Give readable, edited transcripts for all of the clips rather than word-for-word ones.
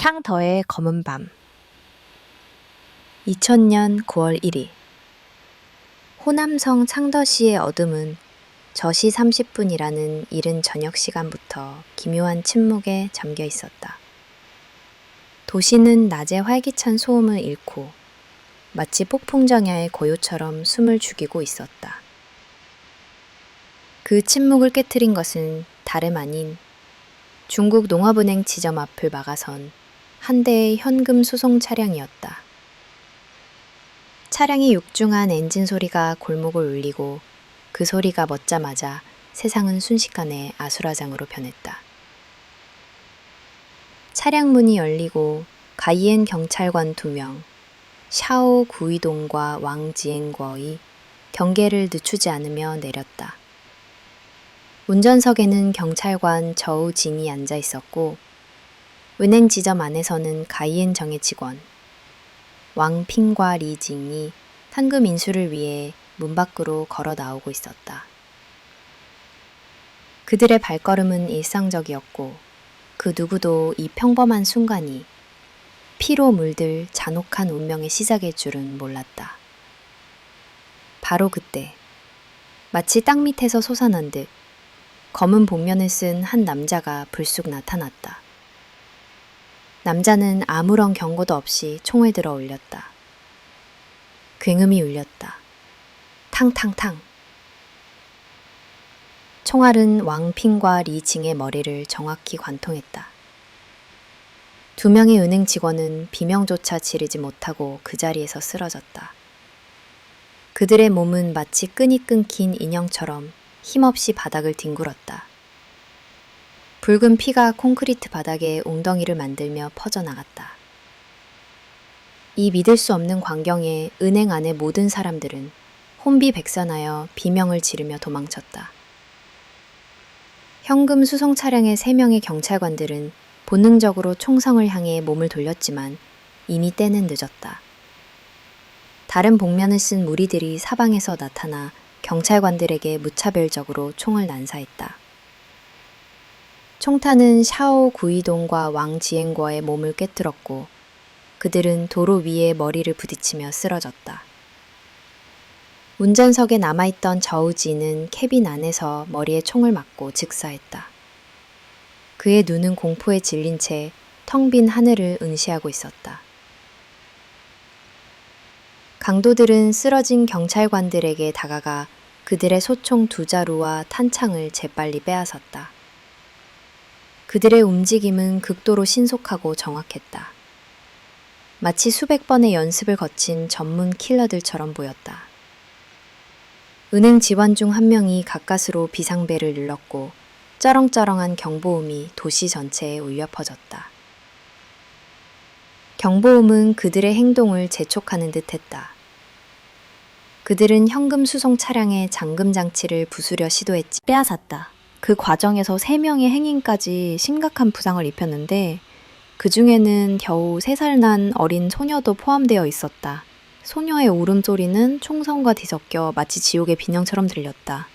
탕더의 검은 밤. 2000년 9월 1일. 호남성 창더시의 어둠은 저시 30분이라는 이른 저녁 시간부터 기묘한 침묵에 잠겨 있었다. 도시는 낮에 활기찬 소음을 잃고 마치 폭풍정야의 고요처럼 숨을 죽이고 있었다. 그 침묵을 깨트린 것은 다름 아닌 중국 농업은행 지점 앞을 막아선 한 대의 현금 수송 차량이었다. 차량이 육중한 엔진 소리가 골목을 울리고 그 소리가 멎자마자 세상은 순식간에 아수라장으로 변했다. 차량 문이 열리고 가이엔 경찰관 2명, 샤오 구이동과 왕 지엔궈의 경계를 늦추지 않으며 내렸다. 운전석에는 경찰관 저우진이 앉아 있었고 은행 지점 안에서는 가이엔 정의 직원 왕핑과 리징이 현금 인수를 위해 문 밖으로 걸어 나오고 있었다. 그들의 발걸음은 일상적이었고 그 누구도 이 평범한 순간이 피로 물들 잔혹한 운명의 시작일 줄은 몰랐다. 바로 그때 마치 땅 밑에서 솟아난 듯 검은 복면을 쓴 한 남자가 불쑥 나타났다. 남자는 아무런 경고도 없이 총을 들어 올렸다. 굉음이 울렸다. 탕탕탕. 총알은 왕핑과 리징의 머리를 정확히 관통했다. 2명의 은행 직원은 비명조차 지르지 못하고 그 자리에서 쓰러졌다. 그들의 몸은 마치 끈이 끊긴 인형처럼 힘없이 바닥을 뒹굴었다. 붉은 피가 콘크리트 바닥에 웅덩이를 만들며 퍼져나갔다. 이 믿을 수 없는 광경에 은행 안의 모든 사람들은 혼비백산하여 비명을 지르며 도망쳤다. 현금 수송 차량의 3명의 경찰관들은 본능적으로 총성을 향해 몸을 돌렸지만 이미 때는 늦었다. 다른 복면을 쓴 무리들이 사방에서 나타나 경찰관들에게 무차별적으로 총을 난사했다. 총탄은 샤오 구이동과 왕 지엔궈의 몸을 꿰뚫었고 그들은 도로 위에 머리를 부딪히며 쓰러졌다. 운전석에 남아있던 저우지는 캐빈 안에서 머리에 총을 맞고 즉사했다. 그의 눈은 공포에 질린 채 텅 빈 하늘을 응시하고 있었다. 강도들은 쓰러진 경찰관들에게 다가가 그들의 소총 2자루와 탄창을 재빨리 빼앗았다. 그들의 움직임은 극도로 신속하고 정확했다. 마치 수백 번의 연습을 거친 전문 킬러들처럼 보였다. 은행 직원 중 1명이 가까스로 비상벨을 눌렀고 쩌렁쩌렁한 경보음이 도시 전체에 울려 퍼졌다. 경보음은 그들의 행동을 재촉하는 듯 했다. 그들은 현금 수송 차량의 잠금 장치를 부수려 시도했지 빼앗았다. 그 과정에서 3명의 행인까지 심각한 부상을 입혔는데 그 중에는 겨우 3살 난 어린 소녀도 포함되어 있었다. 소녀의 울음소리는 총성과 뒤섞여 마치 지옥의 비명처럼 들렸다.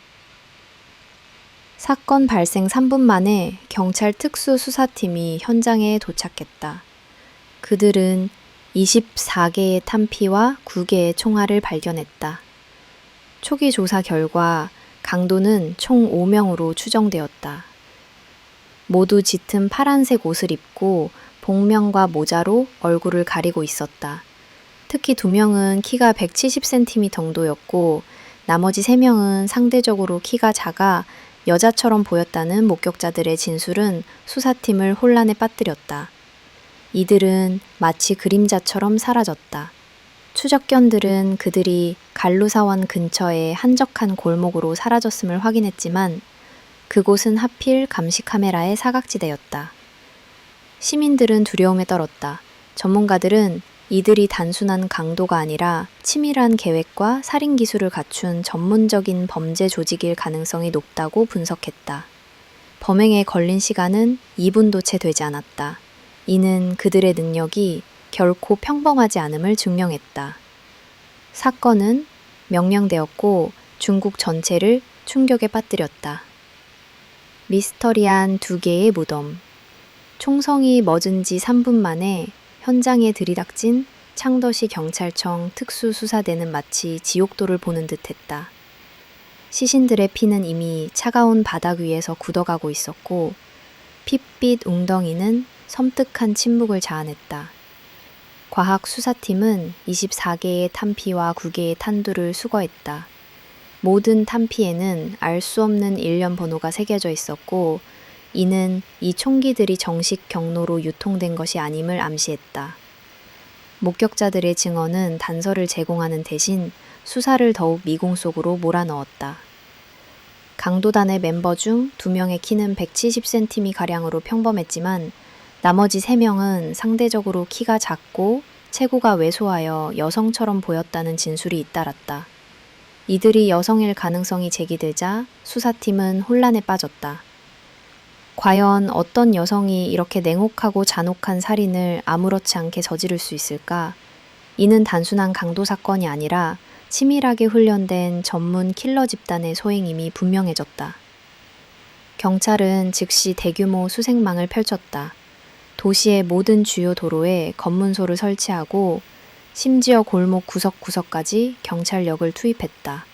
사건 발생 3분 만에 경찰 특수수사팀이 현장에 도착했다. 그들은 24개의 탄피와 9개의 총알을 발견했다. 초기 조사 결과 강도는 총 5명으로 추정되었다. 모두 짙은 파란색 옷을 입고 복면과 모자로 얼굴을 가리고 있었다. 특히 2명은 키가 170cm 정도였고 나머지 3명은 상대적으로 키가 작아 여자처럼 보였다는 목격자들의 진술은 수사팀을 혼란에 빠뜨렸다. 이들은 마치 그림자처럼 사라졌다. 추적견들은 그들이 갈루사원 근처의 한적한 골목으로 사라졌음을 확인했지만 그곳은 하필 감시 카메라의 사각지대였다. 시민들은 두려움에 떨었다. 전문가들은 이들이 단순한 강도가 아니라 치밀한 계획과 살인 기술을 갖춘 전문적인 범죄 조직일 가능성이 높다고 분석했다. 범행에 걸린 시간은 2분도 채 되지 않았다. 이는 그들의 능력이 결코 평범하지 않음을 증명했다. 사건은 명령되었고 중국 전체를 충격에 빠뜨렸다. 미스터리한 2개의 무덤. 총성이 멎은 지 3분 만에 현장에 들이닥친 창더시 경찰청 특수수사대는 마치 지옥도를 보는 듯했다. 시신들의 피는 이미 차가운 바닥 위에서 굳어가고 있었고 핏빛 웅덩이는 섬뜩한 침묵을 자아냈다. 과학수사팀은 24개의 탄피와 9개의 탄두를 수거했다. 모든 탄피에는 알 수 없는 일련 번호가 새겨져 있었고 이는 이 총기들이 정식 경로로 유통된 것이 아님을 암시했다. 목격자들의 증언은 단서를 제공하는 대신 수사를 더욱 미궁 속으로 몰아넣었다. 강도단의 멤버 중 2명의 키는 170cm가량으로 평범했지만 나머지 3명은 상대적으로 키가 작고 체구가 왜소하여 여성처럼 보였다는 진술이 잇따랐다. 이들이 여성일 가능성이 제기되자 수사팀은 혼란에 빠졌다. 과연 어떤 여성이 이렇게 냉혹하고 잔혹한 살인을 아무렇지 않게 저지를 수 있을까? 이는 단순한 강도 사건이 아니라 치밀하게 훈련된 전문 킬러 집단의 소행임이 분명해졌다. 경찰은 즉시 대규모 수색망을 펼쳤다. 도시의 모든 주요 도로에 검문소를 설치하고 심지어 골목 구석구석까지 경찰력을 투입했다.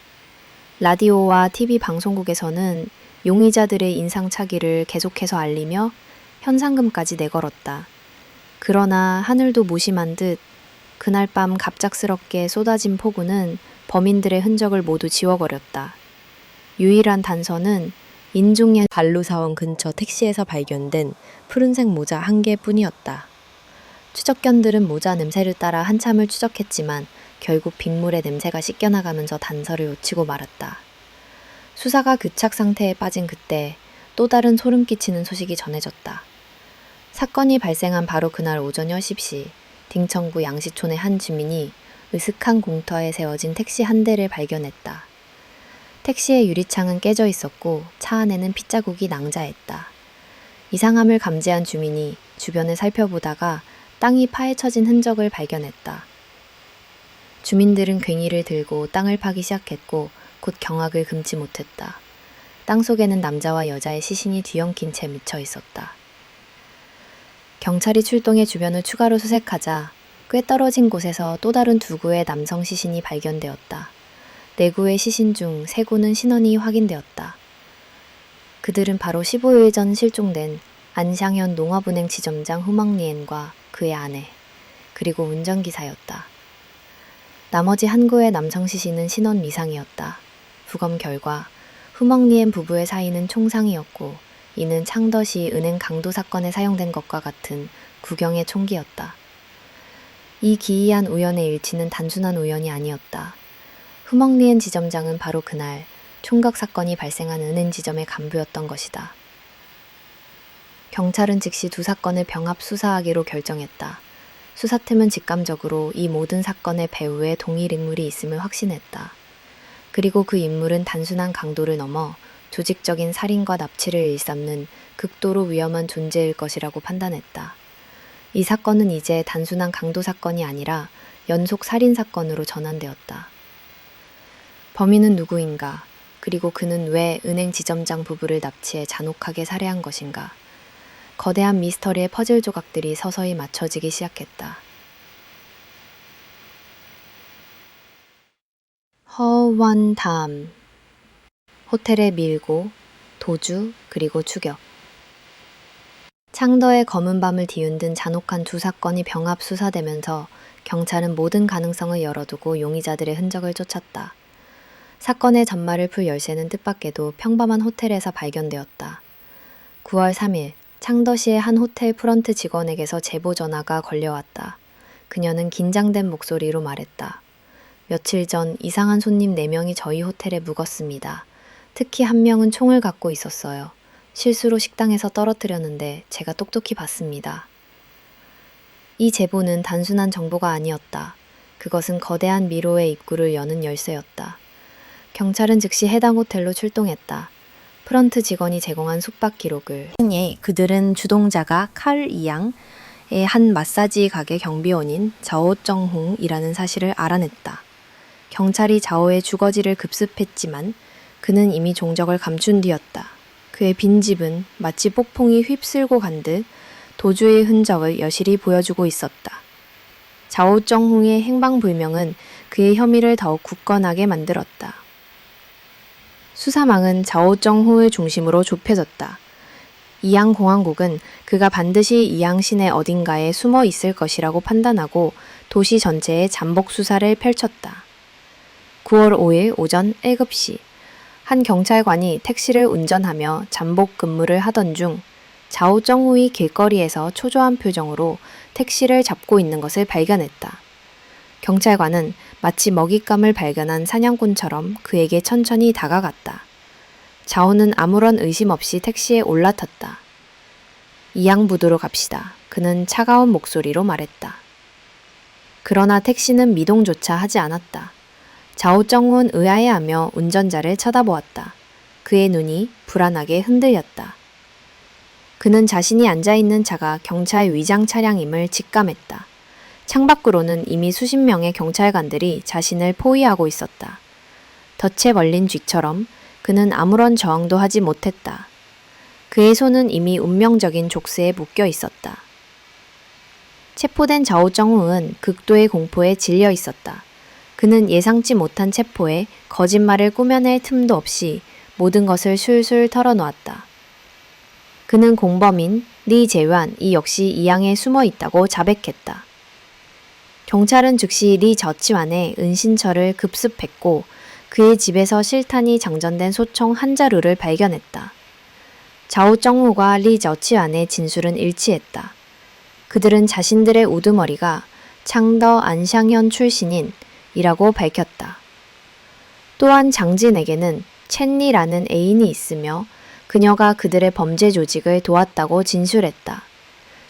라디오와 TV 방송국에서는 용의자들의 인상착의를 계속해서 알리며 현상금까지 내걸었다. 그러나 하늘도 무심한 듯 그날 밤 갑작스럽게 쏟아진 폭우는 범인들의 흔적을 모두 지워버렸다. 유일한 단서는 인중년 반루사원 근처 택시에서 발견된 푸른색 모자 1개뿐이었다. 추적견들은 모자 냄새를 따라 한참을 추적했지만 결국 빗물의 냄새가 씻겨나가면서 단서를 놓치고 말았다. 수사가 교착 상태에 빠진 그때 또 다른 소름 끼치는 소식이 전해졌다. 사건이 발생한 바로 그날 오전 10시 딩청구 양시촌의 한 주민이 으슥한 공터에 세워진 택시 한 대를 발견했다. 택시의 유리창은 깨져 있었고 차 안에는 핏자국이 낭자했다. 이상함을 감지한 주민이 주변을 살펴보다가 땅이 파헤쳐진 흔적을 발견했다. 주민들은 괭이를 들고 땅을 파기 시작했고 곧 경악을 금치 못했다. 땅 속에는 남자와 여자의 시신이 뒤엉킨 채 묻혀 있었다. 경찰이 출동해 주변을 추가로 수색하자 꽤 떨어진 곳에서 또 다른 2구의 남성 시신이 발견되었다. 4구의 시신 중 3구는 신원이 확인되었다. 그들은 바로 15일 전 실종된 안샹현 농업은행 지점장 후멍리엔과 그의 아내, 그리고 운전기사였다. 나머지 한 구의 남성 시신은 신원 미상이었다. 부검 결과 후멍리엔 부부의 사이는 총상이었고 이는 창더시 은행 강도 사건에 사용된 것과 같은 구경의 총기였다. 이 기이한 우연의 일치는 단순한 우연이 아니었다. 후멍리엔 지점장은 바로 그날 총각 사건이 발생한 은행 지점의 간부였던 것이다. 경찰은 즉시 2 사건을 병합 수사하기로 결정했다. 수사팀은 직감적으로 이 모든 사건의 배후에 동일 인물이 있음을 확신했다. 그리고 그 인물은 단순한 강도를 넘어 조직적인 살인과 납치를 일삼는 극도로 위험한 존재일 것이라고 판단했다. 이 사건은 이제 단순한 강도 사건이 아니라 연속 살인 사건으로 전환되었다. 범인은 누구인가? 그리고 그는 왜 은행 지점장 부부를 납치해 잔혹하게 살해한 것인가? 거대한 미스터리의 퍼즐 조각들이 서서히 맞춰지기 시작했다. 허원담, 호텔에 밀고, 도주, 그리고 추격. 창더의 검은 밤을 뒤흔든 잔혹한 2 사건이 병합 수사되면서 경찰은 모든 가능성을 열어두고 용의자들의 흔적을 쫓았다. 사건의 전말을 풀 열쇠는 뜻밖에도 평범한 호텔에서 발견되었다. 9월 3일 창더시의 한 호텔 프런트 직원에게서 제보 전화가 걸려왔다. 그녀는 긴장된 목소리로 말했다. 며칠 전 이상한 손님 4명이 저희 호텔에 묵었습니다. 특히 1명은 총을 갖고 있었어요. 실수로 식당에서 떨어뜨렸는데 제가 똑똑히 봤습니다. 이 제보는 단순한 정보가 아니었다. 그것은 거대한 미로의 입구를 여는 열쇠였다. 경찰은 즉시 해당 호텔로 출동했다. 프런트 직원이 제공한 숙박 기록을 통해 그들은 주동자가 칼 이양의 한 마사지 가게 경비원인 자오정홍이라는 사실을 알아냈다. 경찰이 자오의 주거지를 급습했지만 그는 이미 종적을 감춘 뒤였다. 그의 빈집은 마치 폭풍이 휩쓸고 간 듯 도주의 흔적을 여실히 보여주고 있었다. 자오정후의 행방불명은 그의 혐의를 더욱 굳건하게 만들었다. 수사망은 자오정후의 중심으로 좁혀졌다. 이양 공항국은 그가 반드시 이양 시내 어딘가에 숨어 있을 것이라고 판단하고 도시 전체에 잠복 수사를 펼쳤다. 9월 5일 오전 7시 한 경찰관이 택시를 운전하며 잠복 근무를 하던 중 자오정후의 길거리에서 초조한 표정으로 택시를 잡고 있는 것을 발견했다. 경찰관은 마치 먹잇감을 발견한 사냥꾼처럼 그에게 천천히 다가갔다. 자오는 아무런 의심 없이 택시에 올라탔다. 이양부두로 갑시다. 그는 차가운 목소리로 말했다. 그러나 택시는 미동조차 하지 않았다. 자오정후는 의아해하며 운전자를 쳐다보았다. 그의 눈이 불안하게 흔들렸다. 그는 자신이 앉아있는 차가 경찰 위장 차량임을 직감했다. 창밖으로는 이미 수십 명의 경찰관들이 자신을 포위하고 있었다. 덫에 걸린 쥐처럼 그는 아무런 저항도 하지 못했다. 그의 손은 이미 운명적인 족쇄에 묶여 있었다. 체포된 자오정후는 극도의 공포에 질려 있었다. 그는 예상치 못한 체포에 거짓말을 꾸며낼 틈도 없이 모든 것을 술술 털어놓았다. 그는 공범인 리 재환이 역시 이양에 숨어 있다고 자백했다. 경찰은 즉시 리 저치환의 은신처를 급습했고 그의 집에서 실탄이 장전된 소총 한 자루를 발견했다. 자오정후와 리 저치환의 진술은 일치했다. 그들은 자신들의 우두머리가 창더 안샹현 출신인 이라고 밝혔다. 또한 장진에게는 첸리라는 애인이 있으며 그녀가 그들의 범죄 조직을 도왔다고 진술했다.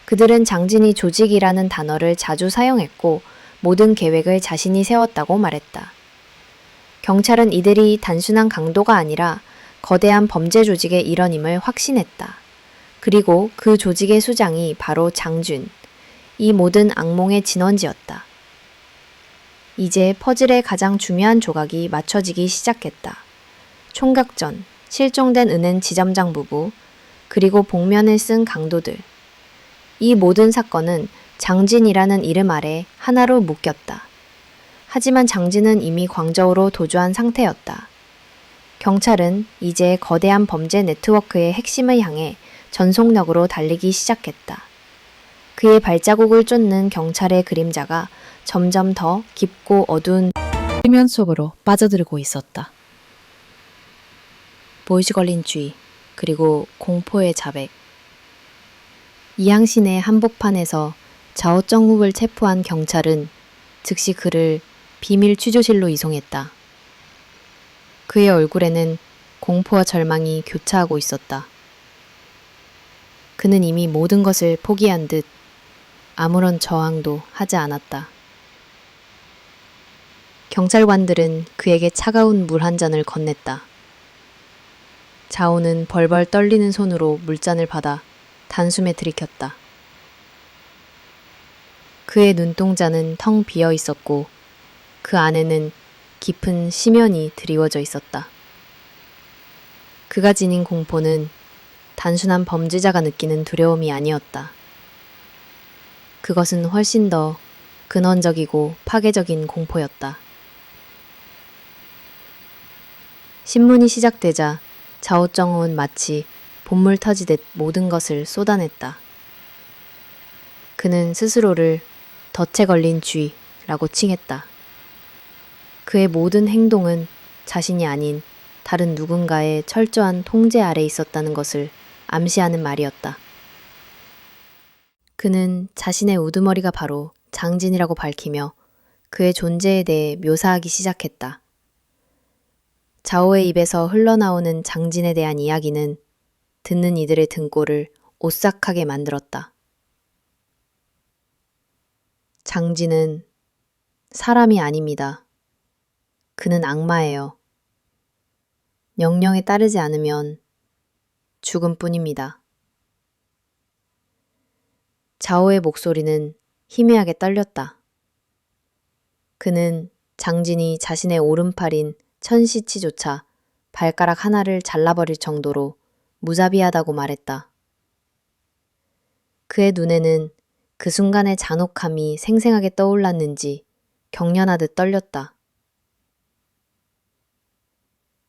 그들은 장진이 조직이라는 단어를 자주 사용했고 모든 계획을 자신이 세웠다고 말했다. 경찰은 이들이 단순한 강도가 아니라 거대한 범죄 조직의 일원임을 확신했다. 그리고 그 조직의 수장이 바로 장준, 이 모든 악몽의 진원지였다. 이제 퍼즐의 가장 중요한 조각이 맞춰지기 시작했다. 총각 전, 실종된 은행 지점장 부부, 그리고 복면을 쓴 강도들. 이 모든 사건은 장진이라는 이름 아래 하나로 묶였다. 하지만 장진은 이미 광저우로 도주한 상태였다. 경찰은 이제 거대한 범죄 네트워크의 핵심을 향해 전속력으로 달리기 시작했다. 그의 발자국을 쫓는 경찰의 그림자가 점점 더 깊고 어두운 수면 속으로 빠져들고 있었다. 보이지 걸린 쥐, 그리고 공포의 자백. 이양시내 한복판에서 자오정후를 체포한 경찰은 즉시 그를 비밀 취조실로 이송했다. 그의 얼굴에는 공포와 절망이 교차하고 있었다. 그는 이미 모든 것을 포기한 듯 아무런 저항도 하지 않았다. 경찰관들은 그에게 차가운 물 한 잔을 건넸다. 자오는 벌벌 떨리는 손으로 물잔을 받아 단숨에 들이켰다. 그의 눈동자는 텅 비어 있었고 그 안에는 깊은 심연이 드리워져 있었다. 그가 지닌 공포는 단순한 범죄자가 느끼는 두려움이 아니었다. 그것은 훨씬 더 근원적이고 파괴적인 공포였다. 신문이 시작되자 자오정후는 마치 본물 터지듯 모든 것을 쏟아냈다. 그는 스스로를 덫에 걸린 쥐라고 칭했다. 그의 모든 행동은 자신이 아닌 다른 누군가의 철저한 통제 아래 있었다는 것을 암시하는 말이었다. 그는 자신의 우두머리가 바로 장진이라고 밝히며 그의 존재에 대해 묘사하기 시작했다. 자오의 입에서 흘러나오는 장진에 대한 이야기는 듣는 이들의 등골을 오싹하게 만들었다. 장진은 사람이 아닙니다. 그는 악마예요. 명령에 따르지 않으면 죽음뿐입니다. 자오의 목소리는 희미하게 떨렸다. 그는 장진이 자신의 오른팔인 천시치조차 발가락 하나를 잘라버릴 정도로 무자비하다고 말했다. 그의 눈에는 그 순간의 잔혹함이 생생하게 떠올랐는지 경련하듯 떨렸다.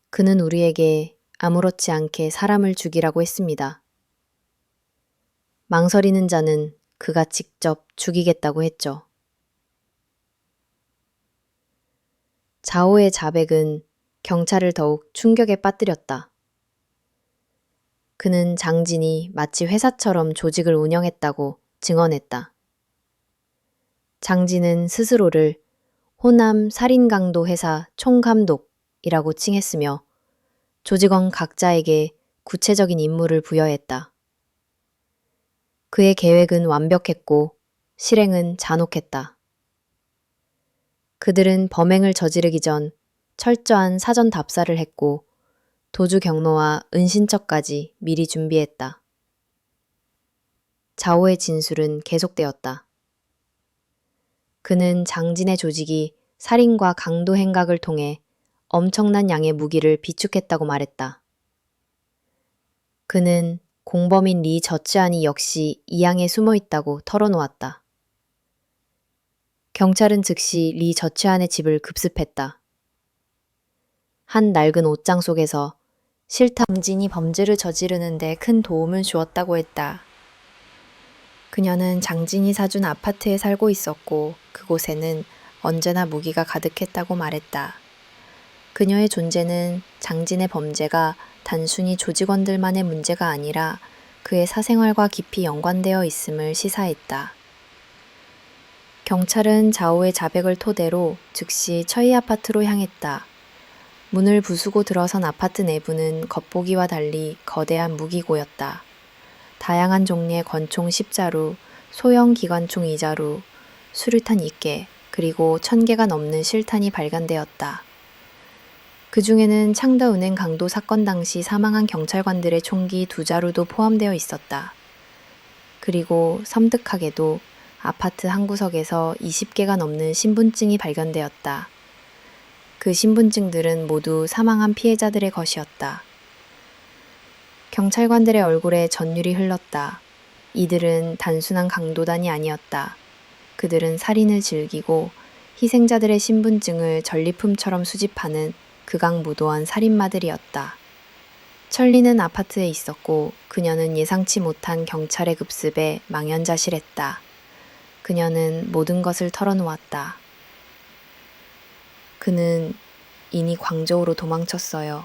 그는 우리에게 아무렇지 않게 사람을 죽이라고 했습니다. 망설이는 자는 그가 직접 죽이겠다고 했죠. 자오의 자백은 경찰을 더욱 충격에 빠뜨렸다. 그는 장진이 마치 회사처럼 조직을 운영했다고 증언했다. 장진은 스스로를 호남 살인강도 회사 총감독이라고 칭했으며 조직원 각자에게 구체적인 임무를 부여했다. 그의 계획은 완벽했고 실행은 잔혹했다. 그들은 범행을 저지르기 전 철저한 사전 답사를 했고 도주 경로와 은신처까지 미리 준비했다. 자오의 진술은 계속되었다. 그는 장진의 조직이 살인과 강도 행각을 통해 엄청난 양의 무기를 비축했다고 말했다. 그는 공범인 리 저츠안이 역시 이 양에 숨어 있다고 털어놓았다. 경찰은 즉시 리 저츠안의 집을 급습했다. 한 낡은 옷장 속에서 장진이 범죄를 저지르는데 큰 도움을 주었다고 했다. 그녀는 장진이 사준 아파트에 살고 있었고 그곳에는 언제나 무기가 가득했다고 말했다. 그녀의 존재는 장진의 범죄가 단순히 조직원들만의 문제가 아니라 그의 사생활과 깊이 연관되어 있음을 시사했다. 경찰은 자오의 자백을 토대로 즉시 처이 아파트로 향했다. 문을 부수고 들어선 아파트 내부는 겉보기와 달리 거대한 무기고였다. 다양한 종류의 권총 10자루, 소형 기관총 2자루, 수류탄 2개, 그리고 1000개가 넘는 실탄이 발견되었다. 그 중에는 창더은행 강도 사건 당시 사망한 경찰관들의 총기 2자루도 포함되어 있었다. 그리고 섬뜩하게도 아파트 한 구석에서 20개가 넘는 신분증이 발견되었다. 그 신분증들은 모두 사망한 피해자들의 것이었다. 경찰관들의 얼굴에 전율이 흘렀다. 이들은 단순한 강도단이 아니었다. 그들은 살인을 즐기고 희생자들의 신분증을 전리품처럼 수집하는 극악무도한 살인마들이었다. 천리는 아파트에 있었고 그녀는 예상치 못한 경찰의 급습에 망연자실했다. 그녀는 모든 것을 털어놓았다. 그는 이미 광저우로 도망쳤어요.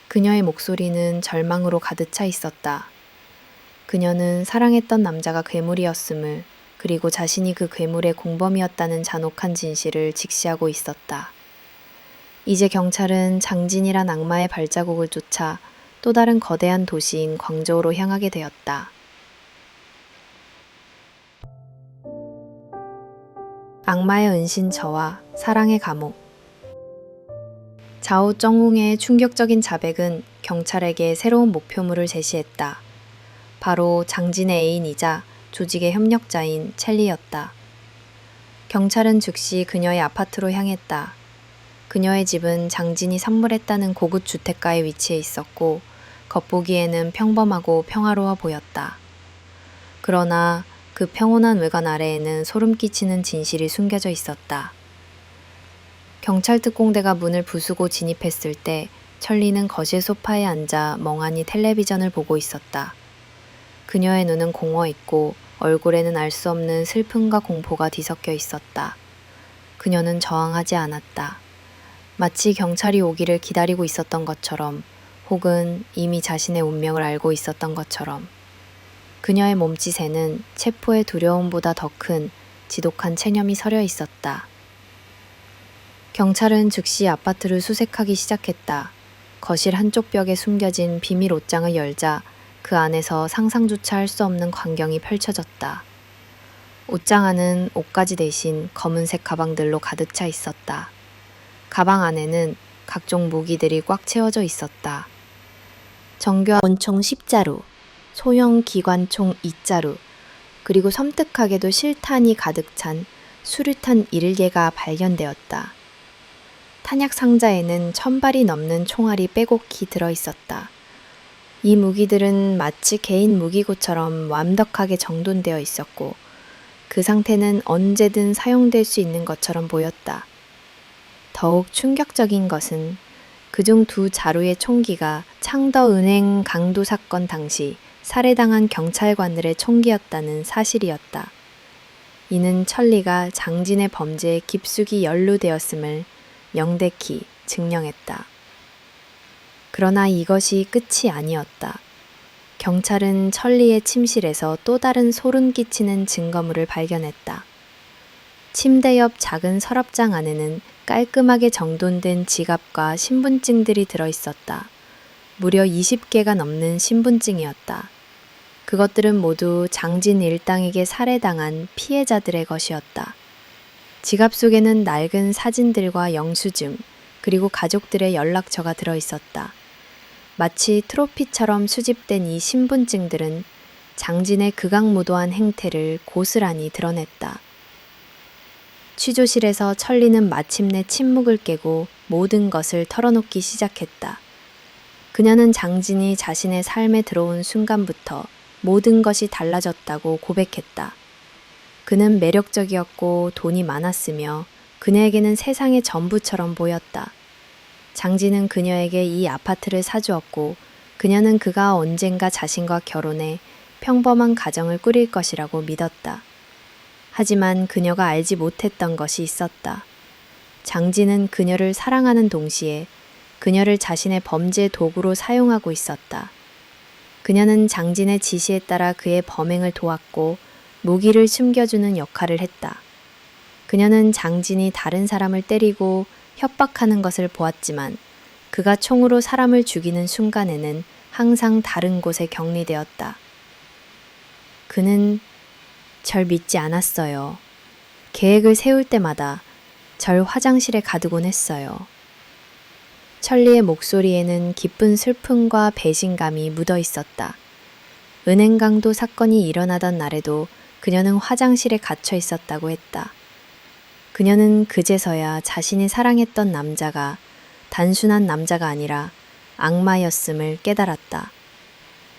그녀의 목소리는 절망으로 가득 차 있었다. 그녀는 사랑했던 남자가 괴물이었음을, 그리고 자신이 그 괴물의 공범이었다는 잔혹한 진실을 직시하고 있었다. 이제 경찰은 장진이란 악마의 발자국을 쫓아 또 다른 거대한 도시인 광저우로 향하게 되었다. 악마의 은신처와 사랑의 감옥. 자오 정웅의 충격적인 자백은 경찰에게 새로운 목표물을 제시했다. 바로 장진의 애인이자 조직의 협력자인 첼리였다. 경찰은 즉시 그녀의 아파트로 향했다. 그녀의 집은 장진이 선물했다는 고급 주택가에 위치해 있었고 겉보기에는 평범하고 평화로워 보였다. 그러나 그 평온한 외관 아래에는 소름 끼치는 진실이 숨겨져 있었다. 경찰 특공대가 문을 부수고 진입했을 때 천리는 거실 소파에 앉아 멍하니 텔레비전을 보고 있었다. 그녀의 눈은 공허 있고 얼굴에는 알 수 없는 슬픔과 공포가 뒤섞여 있었다. 그녀는 저항하지 않았다. 마치 경찰이 오기를 기다리고 있었던 것처럼, 혹은 이미 자신의 운명을 알고 있었던 것처럼. 그녀의 몸짓에는 체포의 두려움보다 더 큰 지독한 체념이 서려 있었다. 경찰은 즉시 아파트를 수색하기 시작했다. 거실 한쪽 벽에 숨겨진 비밀 옷장을 열자 그 안에서 상상조차 할 수 없는 광경이 펼쳐졌다. 옷장 안은 옷가지 대신 검은색 가방들로 가득 차 있었다. 가방 안에는 각종 무기들이 꽉 채워져 있었다. 정교한 권총 10자루, 소형 기관총 2자루, 그리고 섬뜩하게도 실탄이 가득 찬 수류탄 1개가 발견되었다. 탄약 상자에는 1000발이 넘는 총알이 빼곡히 들어있었다. 이 무기들은 마치 개인 무기고처럼 완벽하게 정돈되어 있었고 그 상태는 언제든 사용될 수 있는 것처럼 보였다. 더욱 충격적인 것은 그중 두 자루의 총기가 창더 은행 강도 사건 당시 살해당한 경찰관들의 총기였다는 사실이었다. 이는 천리가 장진의 범죄에 깊숙이 연루되었음을 명백히 증명했다. 그러나 이것이 끝이 아니었다. 경찰은 천리의 침실에서 또 다른 소름 끼치는 증거물을 발견했다. 침대 옆 작은 서랍장 안에는 깔끔하게 정돈된 지갑과 신분증들이 들어있었다. 무려 20개가 넘는 신분증이었다. 그것들은 모두 장진 일당에게 살해당한 피해자들의 것이었다. 지갑 속에는 낡은 사진들과 영수증, 그리고 가족들의 연락처가 들어있었다. 마치 트로피처럼 수집된 이 신분증들은 장진의 극악무도한 행태를 고스란히 드러냈다. 취조실에서 천리는 마침내 침묵을 깨고 모든 것을 털어놓기 시작했다. 그녀는 장진이 자신의 삶에 들어온 순간부터 모든 것이 달라졌다고 고백했다. 그는 매력적이었고 돈이 많았으며 그녀에게는 세상의 전부처럼 보였다. 장진은 그녀에게 이 아파트를 사주었고 그녀는 그가 언젠가 자신과 결혼해 평범한 가정을 꾸릴 것이라고 믿었다. 하지만 그녀가 알지 못했던 것이 있었다. 장진은 그녀를 사랑하는 동시에 그녀를 자신의 범죄 도구로 사용하고 있었다. 그녀는 장진의 지시에 따라 그의 범행을 도왔고 무기를 숨겨주는 역할을 했다. 그녀는 장진이 다른 사람을 때리고 협박하는 것을 보았지만 그가 총으로 사람을 죽이는 순간에는 항상 다른 곳에 격리되었다. 그는 절 믿지 않았어요. 계획을 세울 때마다 절 화장실에 가두곤 했어요. 천리의 목소리에는 깊은 슬픔과 배신감이 묻어 있었다. 은행 강도 사건이 일어나던 날에도 그녀는 화장실에 갇혀 있었다고 했다. 그녀는 그제서야 자신이 사랑했던 남자가 단순한 남자가 아니라 악마였음을 깨달았다.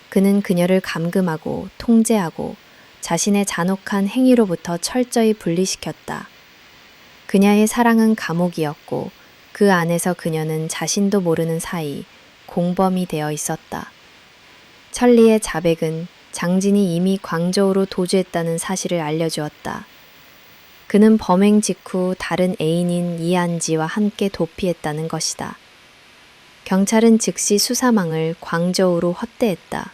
그는 그녀를 감금하고 통제하고 자신의 잔혹한 행위로부터 철저히 분리시켰다. 그녀의 사랑은 감옥이었고 그 안에서 그녀는 자신도 모르는 사이 공범이 되어 있었다. 천리의 자백은 장진이 이미 광저우로 도주했다는 사실을 알려주었다. 그는 범행 직후 다른 애인인 이안지와 함께 도피했다는 것이다. 경찰은 즉시 수사망을 광저우로 확대했다.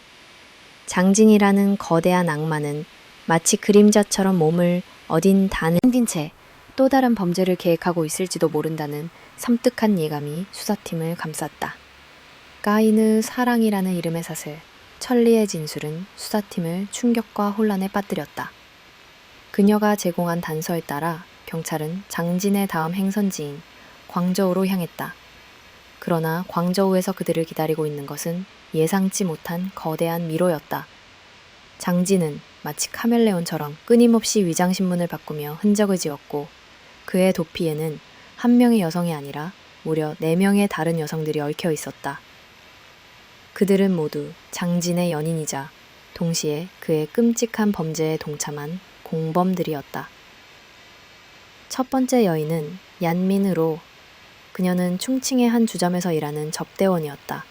장진이라는 거대한 악마는 마치 그림자처럼 몸을 어딘 단에 숨긴 채 또 다른 범죄를 계획하고 있을지도 모른다는 섬뜩한 예감이 수사팀을 감쌌다. 까이느 사랑이라는 이름의 사슬, 천리의 진술은 수사팀을 충격과 혼란에 빠뜨렸다. 그녀가 제공한 단서에 따라 경찰은 장진의 다음 행선지인 광저우로 향했다. 그러나 광저우에서 그들을 기다리고 있는 것은 예상치 못한 거대한 미로였다. 장진은 마치 카멜레온처럼 끊임없이 위장신문을 바꾸며 흔적을 지웠고 그의 도피에는 한 명의 여성이 아니라 무려 4명의 다른 여성들이 얽혀 있었다. 그들은 모두 장진의 연인이자 동시에 그의 끔찍한 범죄에 동참한 공범들이었다. 첫 번째 여인은 얀민으로 그녀는 충칭의 한 주점에서 일하는 접대원이었다.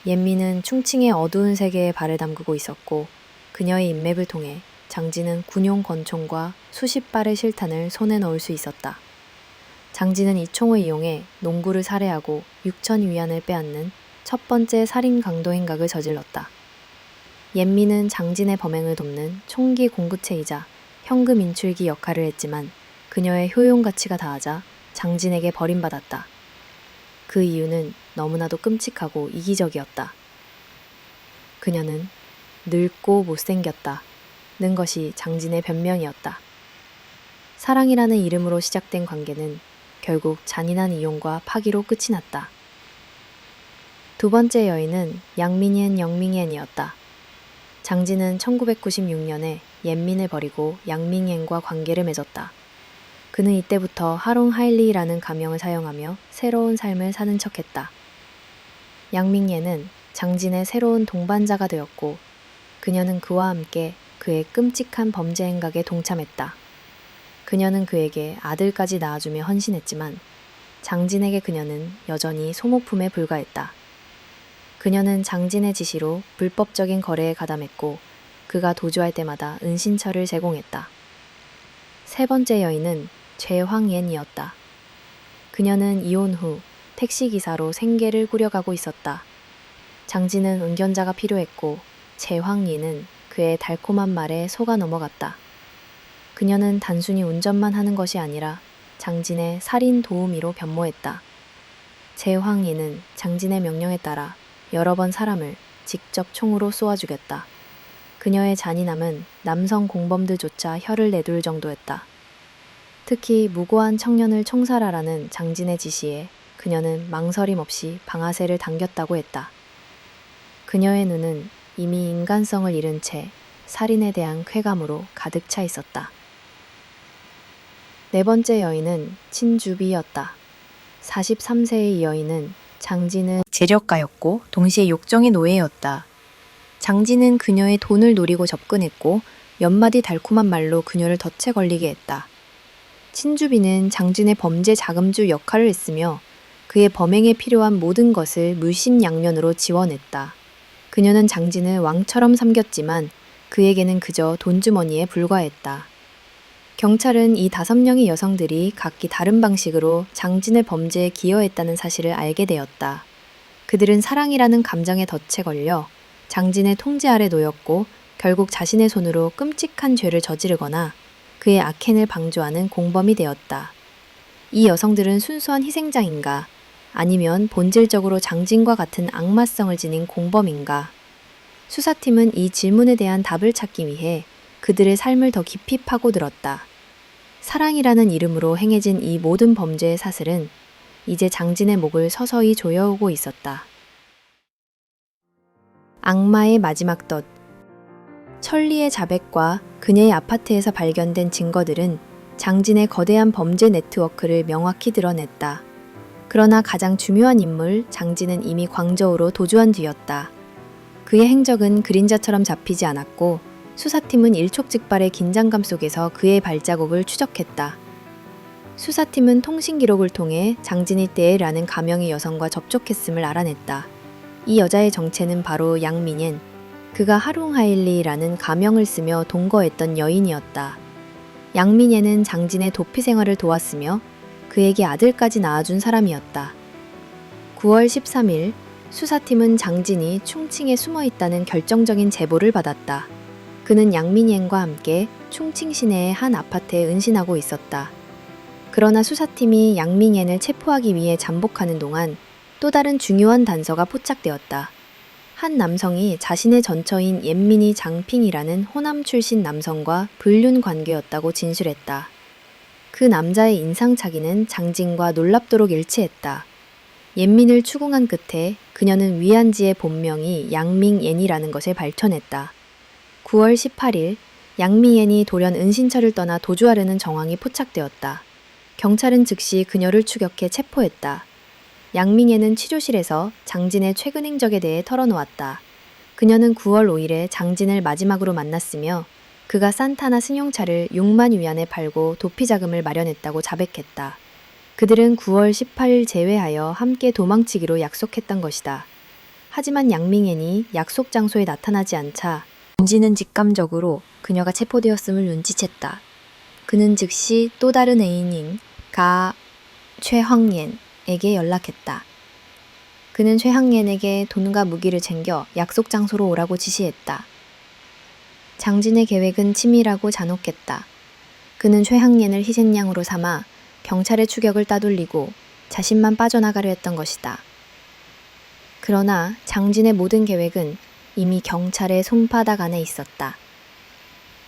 옌민은 충칭의 어두운 세계에 발을 담그고 있었고 그녀의 인맥을 통해 장진은 군용 권총과 수십 발의 실탄을 손에 넣을 수 있었다. 장진은 이 총을 이용해 농구를 살해하고 6천 위안을 빼앗는 첫 번째 살인 강도 행각을 저질렀다. 옌민은 장진의 범행을 돕는 총기 공구체이자 현금 인출기 역할을 했지만 그녀의 효용 가치가 다하자 장진에게 버림받았다. 그 이유는 너무나도 끔찍하고 이기적이었다. 그녀는 늙고 못생겼다. 는 것이 장진의 변명이었다. 사랑이라는 이름으로 시작된 관계는 결국 잔인한 이용과 파기로 끝이 났다. 두 번째 여인은 양민옌 영밍옌이었다. 장진은 1996년에 옌민을 버리고 양밍옌과 관계를 맺었다. 그는 이때부터 하롱 하일리라는 가명을 사용하며 새로운 삶을 사는 척했다. 양밍옌은 장진의 새로운 동반자가 되었고 그녀는 그와 함께 그의 끔찍한 범죄 행각에 동참했다. 그녀는 그에게 아들까지 낳아주며 헌신했지만 장진에게 그녀는 여전히 소모품에 불과했다. 그녀는 장진의 지시로 불법적인 거래에 가담했고 그가 도주할 때마다 은신처를 제공했다. 세 번째 여인은 죄황옌이었다. 그녀는 이혼 후 택시기사로 생계를 꾸려가고 있었다. 장진은 운전자가 필요했고 죄황옌은 그의 달콤한 말에 속아 넘어갔다. 그녀는 단순히 운전만 하는 것이 아니라 장진의 살인 도우미로 변모했다. 죄황옌은 장진의 명령에 따라 여러 번 사람을 직접 총으로 쏘아 죽였다. 그녀의 잔인함은 남성 공범들조차 혀를 내둘 정도였다. 특히 무고한 청년을 총살하라는 장진의 지시에 그녀는 망설임 없이 방아쇠를 당겼다고 했다. 그녀의 눈은 이미 인간성을 잃은 채 살인에 대한 쾌감으로 가득 차 있었다. 네 번째 여인은 친주비였다. 43세의 이 여인은 장진은 재력가였고 동시에 욕정의 노예였다. 장진은 그녀의 돈을 노리고 접근했고 몇 마디 달콤한 말로 그녀를 덫에 걸리게 했다. 친주비는 장진의 범죄 자금줄 역할을 했으며 그의 범행에 필요한 모든 것을 물신양면으로 지원했다. 그녀는 장진을 왕처럼 섬겼지만 그에게는 그저 돈주머니에 불과했다. 경찰은 이 5명의 여성들이 각기 다른 방식으로 장진의 범죄에 기여했다는 사실을 알게 되었다. 그들은 사랑이라는 감정에 덫에 걸려 장진의 통제 아래 놓였고 결국 자신의 손으로 끔찍한 죄를 저지르거나 그의 악행을 방조하는 공범이 되었다. 이 여성들은 순수한 희생자인가? 아니면 본질적으로 장진과 같은 악마성을 지닌 공범인가? 수사팀은 이 질문에 대한 답을 찾기 위해 그들의 삶을 더 깊이 파고들었다. 사랑이라는 이름으로 행해진 이 모든 범죄의 사슬은 이제 장진의 목을 서서히 조여오고 있었다. 악마의 마지막 덫. 천리의 자백과 그녀의 아파트에서 발견된 증거들은 장진의 거대한 범죄 네트워크를 명확히 드러냈다. 그러나 가장 중요한 인물 장진은 이미 광저우로 도주한 뒤였다. 그의 행적은 그림자처럼 잡히지 않았고 수사팀은 일촉즉발의 긴장감 속에서 그의 발자국을 추적했다. 수사팀은 통신 기록을 통해 장진이 때라는 가명의 여성과 접촉했음을 알아냈다. 이 여자의 정체는 바로 양민옌, 그가 하룽하일리라는 가명을 쓰며 동거했던 여인이었다. 양민옌은 장진의 도피 생활을 도왔으며 그에게 아들까지 낳아준 사람이었다. 9월 13일 수사팀은 장진이 충칭에 숨어있다는 결정적인 제보를 받았다. 그는 양민옌과 함께 충칭 시내의 한 아파트에 은신하고 있었다. 그러나 수사팀이 양민옌을 체포하기 위해 잠복하는 동안 또 다른 중요한 단서가 포착되었다. 한 남성이 자신의 전처인 옌민이 장핑이라는 호남 출신 남성과 불륜 관계였다고 진술했다. 그 남자의 인상착의는 장진과 놀랍도록 일치했다. 옌민을 추궁한 끝에 그녀는 위안지의 본명이 양밍옌이라는 것을 밝혀냈다. 9월 18일 양밍옌이 돌연 은신처를 떠나 도주하려는 정황이 포착되었다. 경찰은 즉시 그녀를 추격해 체포했다. 양밍옌은 치료실에서 장진의 최근 행적에 대해 털어놓았다. 그녀는 9월 5일에 장진을 마지막으로 만났으며 그가 산타나 승용차를 6만 위안에 팔고 도피 자금을 마련했다고 자백했다. 그들은 9월 18일 제외하여 함께 도망치기로 약속했던 것이다. 하지만 양밍옌이 약속 장소에 나타나지 않자 장진은 직감적으로 그녀가 체포되었음을 눈치챘다. 그는 즉시 또 다른 애인인 최황옌에게 연락했다. 그는 최황옌에게 돈과 무기를 챙겨 약속 장소로 오라고 지시했다. 장진의 계획은 치밀하고 잔혹했다. 그는 최황옌을 희생양으로 삼아 경찰의 추격을 따돌리고 자신만 빠져나가려 했던 것이다. 그러나 장진의 모든 계획은 이미 경찰의 손바닥 안에 있었다.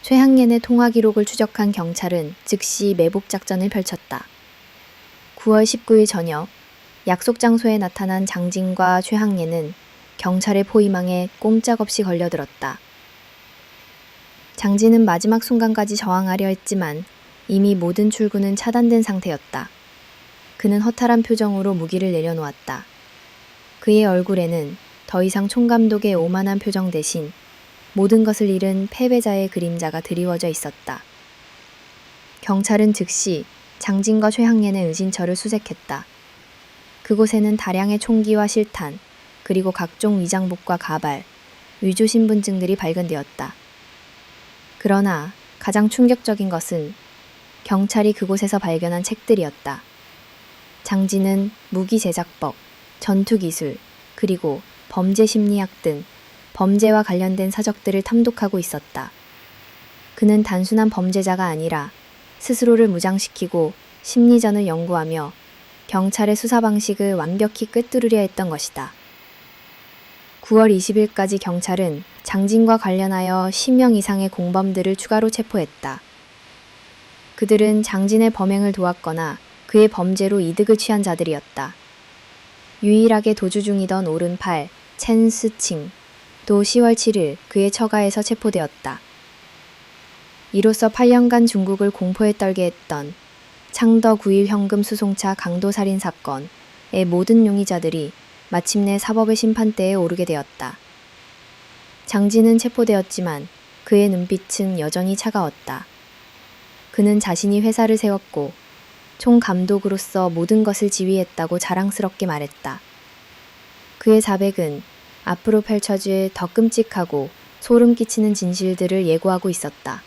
최황옌의 통화 기록을 추적한 경찰은 즉시 매복 작전을 펼쳤다. 9월 19일 저녁 약속 장소에 나타난 장진과 최황옌은 경찰의 포위망에 꼼짝없이 걸려들었다. 장진은 마지막 순간까지 저항하려 했지만 이미 모든 출구는 차단된 상태였다. 그는 허탈한 표정으로 무기를 내려놓았다. 그의 얼굴에는 더 더 이상 총감독의 오만한 표정 대신 모든 것을 잃은 패배자의 그림자가 드리워져 있었다. 경찰은 즉시 장진과 최항례의 의진처를 수색했다. 그곳에는 다량의 총기와 실탄, 그리고 각종 위장복과 가발, 위조 신분증들이 발견되었다. 그러나 가장 충격적인 것은 경찰이 그곳에서 발견한 책들이었다. 장진은 무기 제작법, 전투기술, 그리고 범죄 심리학 등 범죄와 관련된 서적들을 탐독하고 있었다. 그는 단순한 범죄자가 아니라 스스로를 무장시키고 심리전을 연구하며 경찰의 수사 방식을 완벽히 꿰뚫으려 했던 것이다. 9월 20일까지 경찰은 장진과 관련하여 10명 이상의 공범들을 추가로 체포했다. 그들은 장진의 범행을 도왔거나 그의 범죄로 이득을 취한 자들이었다. 유일하게 도주 중이던 오른팔 첸 스칭도 10월 7일 그의 처가에서 체포되었다. 이로써 8년간 중국을 공포에 떨게 했던 창더 9.1 현금 수송차 강도살인 사건의 모든 용의자들이 마침내 사법의 심판대에 오르게 되었다. 장진은 체포되었지만 그의 눈빛은 여전히 차가웠다. 그는 자신이 회사를 세웠고 총감독으로서 모든 것을 지휘했다고 자랑스럽게 말했다. 그의 자백은 앞으로 펼쳐질 더 끔찍하고 소름 끼치는 진실들을 예고하고 있었다.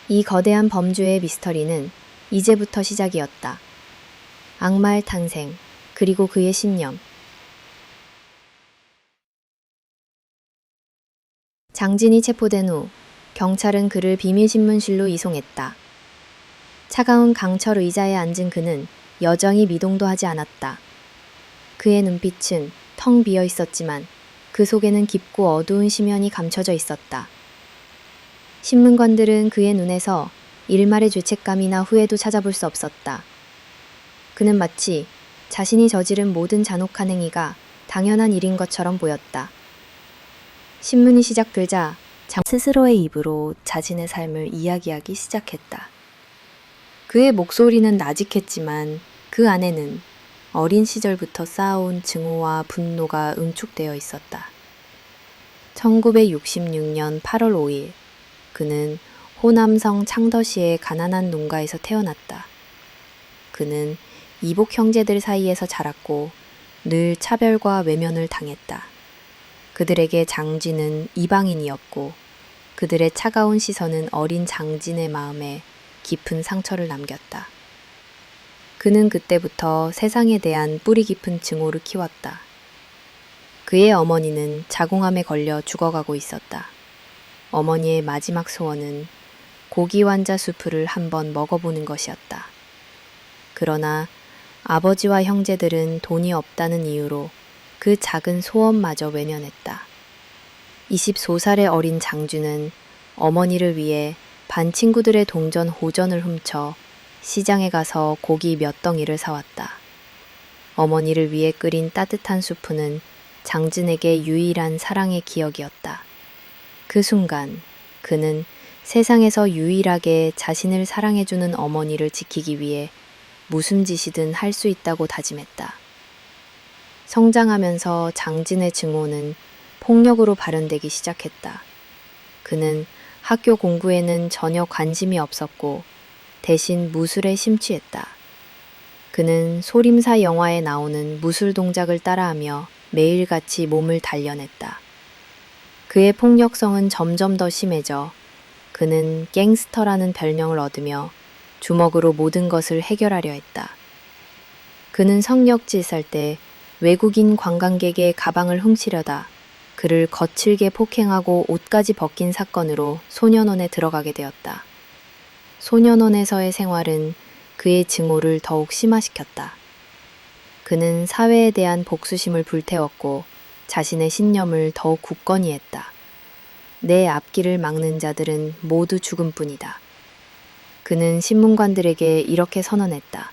이 거대한 범죄의 미스터리는 이제부터 시작이었다. 악마의 탄생, 그리고 그의 신념. 장진이 체포된 후 경찰은 그를 비밀신문실로 이송했다. 차가운 강철 의자에 앉은 그는 여전히 미동도 하지 않았다. 그의 눈빛은 텅 비어 있었지만 그 속에는 깊고 어두운 심연이 감춰져 있었다. 신문관들은 그의 눈에서 일말의 죄책감이나 후회도 찾아볼 수 없었다. 그는 마치 자신이 저지른 모든 잔혹한 행위가 당연한 일인 것처럼 보였다. 신문이 시작되자 스스로의 입으로 자신의 삶을 이야기하기 시작했다. 그의 목소리는 나직했지만 그 안에는 어린 시절부터 쌓아온 증오와 분노가 응축되어 있었다. 1966년 8월 5일, 그는 호남성 창더시의 가난한 농가에서 태어났다. 그는 이복 형제들 사이에서 자랐고 늘 차별과 외면을 당했다. 그들에게 장진은 이방인이었고 그들의 차가운 시선은 어린 장진의 마음에 깊은 상처를 남겼다. 그는 그때부터 세상에 대한 뿌리 깊은 증오를 키웠다. 그의 어머니는 자궁암에 걸려 죽어가고 있었다. 어머니의 마지막 소원은 고기 환자 수프를 한번 먹어보는 것이었다. 그러나 아버지와 형제들은 돈이 없다는 이유로 그 작은 소원마저 외면했다. 24살의 어린 장준은 어머니를 위해 반 친구들의 동전 호전을 훔쳐 시장에 가서 고기 몇 덩이를 사왔다. 어머니를 위해 끓인 따뜻한 수프는 장진에게 유일한 사랑의 기억이었다. 그 순간 그는 세상에서 유일하게 자신을 사랑해주는 어머니를 지키기 위해 무슨 짓이든 할 수 있다고 다짐했다. 성장하면서 장진의 증오는 폭력으로 발현되기 시작했다. 그는 학교 공부에는 전혀 관심이 없었고 대신 무술에 심취했다. 그는 소림사 영화에 나오는 무술 동작을 따라하며 매일같이 몸을 단련했다. 그의 폭력성은 점점 더 심해져 그는 갱스터라는 별명을 얻으며 주먹으로 모든 것을 해결하려 했다. 그는 성역짓할 때 외국인 관광객의 가방을 훔치려다 그를 거칠게 폭행하고 옷까지 벗긴 사건으로 소년원에 들어가게 되었다. 소년원에서의 생활은 그의 증오를 더욱 심화시켰다. 그는 사회에 대한 복수심을 불태웠고 자신의 신념을 더욱 굳건히 했다. 내 앞길을 막는 자들은 모두 죽음뿐이다. 그는 신문관들에게 이렇게 선언했다.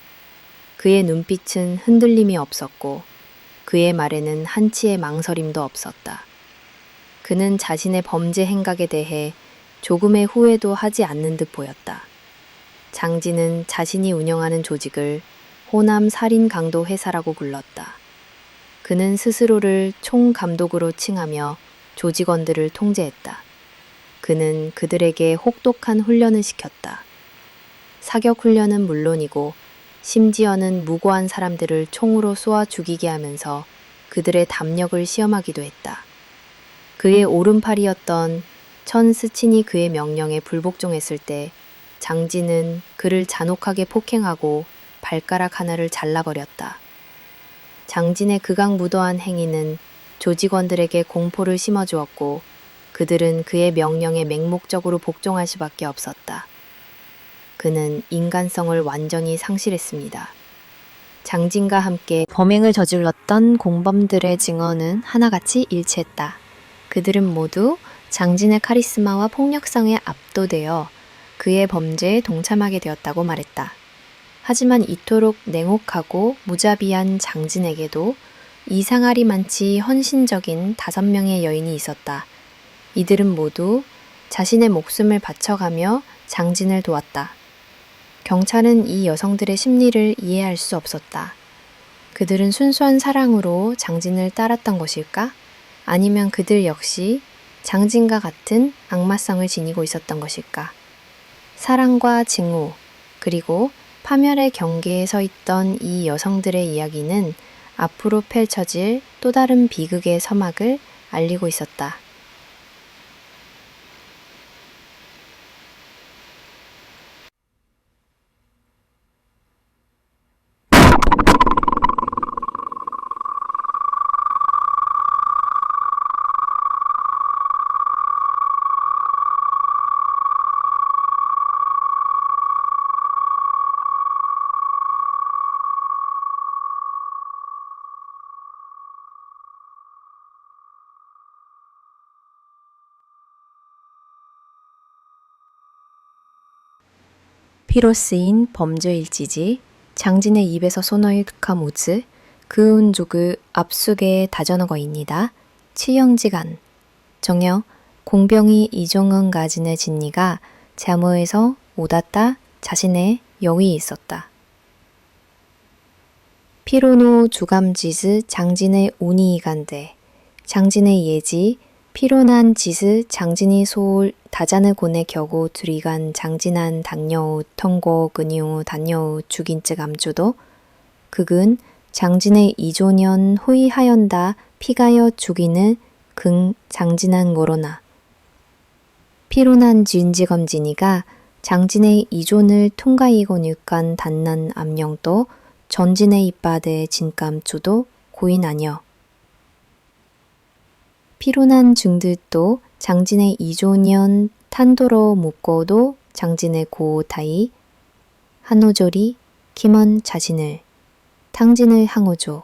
그의 눈빛은 흔들림이 없었고 그의 말에는 한치의 망설임도 없었다. 그는 자신의 범죄 행각에 대해 조금의 후회도 하지 않는 듯 보였다. 장진은 자신이 운영하는 조직을 호남 살인 강도 회사라고 불렀다. 그는 스스로를 총감독으로 칭하며 조직원들을 통제했다. 그는 그들에게 혹독한 훈련을 시켰다. 사격 훈련은 물론이고 심지어는 무고한 사람들을 총으로 쏘아 죽이게 하면서 그들의 담력을 시험하기도 했다. 그의 오른팔이었던 천스친이 그의 명령에 불복종했을 때 장진은 그를 잔혹하게 폭행하고 발가락 하나를 잘라버렸다. 장진의 극악무도한 행위는 조직원들에게 공포를 심어주었고 그들은 그의 명령에 맹목적으로 복종할 수밖에 없었다. 그는 인간성을 완전히 상실했습니다. 장진과 함께 범행을 저질렀던 공범들의 증언은 하나같이 일치했다. 그들은 모두 장진의 카리스마와 폭력성에 압도되어 그의 범죄에 동참하게 되었다고 말했다. 하지만 이토록 냉혹하고 무자비한 장진에게도 이상하리만치 헌신적인 5명의 여인이 있었다. 이들은 모두 자신의 목숨을 바쳐가며 장진을 도왔다. 경찰은 이 여성들의 심리를 이해할 수 없었다. 그들은 순수한 사랑으로 장진을 따랐던 것일까? 아니면 그들 역시 장진과 같은 악마성을 지니고 있었던 것일까? 사랑과 증오, 그리고 파멸의 경계에 서 있던 이 여성들의 이야기는 앞으로 펼쳐질 또 다른 비극의 서막을 알리고 있었다. 피로 쓰인 범죄일지지 장진의 입에서 소노유카 모즈 그운족을 압수게 다전어거입니다. 치영지간 정여 공병이 이종은 가진의 진리가 자모에서 오다따 자신의 여위 있었다. 피로노 주감지스 장진의 오니이간데 장진의 예지 피로난 지스 장진이 소울 다자느 고내 격오 두리간 장진한 당여우 통고 근이우 단여우 죽인즉 암주도 극은 장진의 이조년 후이하연다 피가여 죽이는 긍 장진한 고로나 피로난 진지검진이가 장진의 이존을 통가이고 육간 단난 암령도 전진의 이빠대 진감주도 고인 아녀 피로난 중들도 장진의 이조년 탄도로 묻고도 장진의 고다이 한오조리 김원 자신을 탕진의 항오조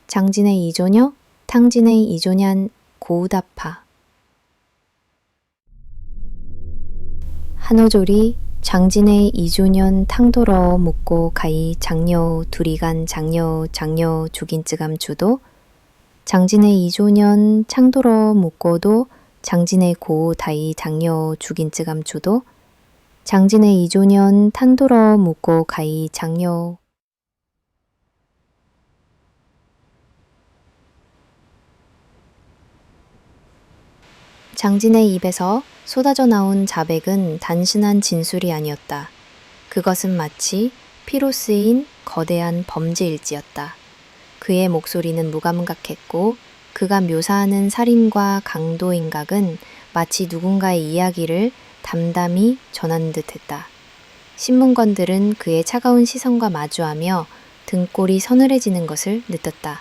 장진의 이조녀 탕진의 이조년 고우다파 한오조리 장진의 이조년 탕도로 묻고 가이 장여우 두리간 장여우 죽인쯔감 주도 장진의 이조년 창도로 묻고도 장진의 고 다이 장여 죽인쯔감 주도 장진의 이조년 탄도로 묻고 가이 장여 장진의 입에서 쏟아져 나온 자백은 단순한 진술이 아니었다. 그것은 마치 피로 쓰인 거대한 범죄일지였다. 그의 목소리는 무감각했고 그가 묘사하는 살인과 강도인각은 마치 누군가의 이야기를 담담히 전하는 듯했다. 신문관들은 그의 차가운 시선과 마주하며 등골이 서늘해지는 것을 느꼈다.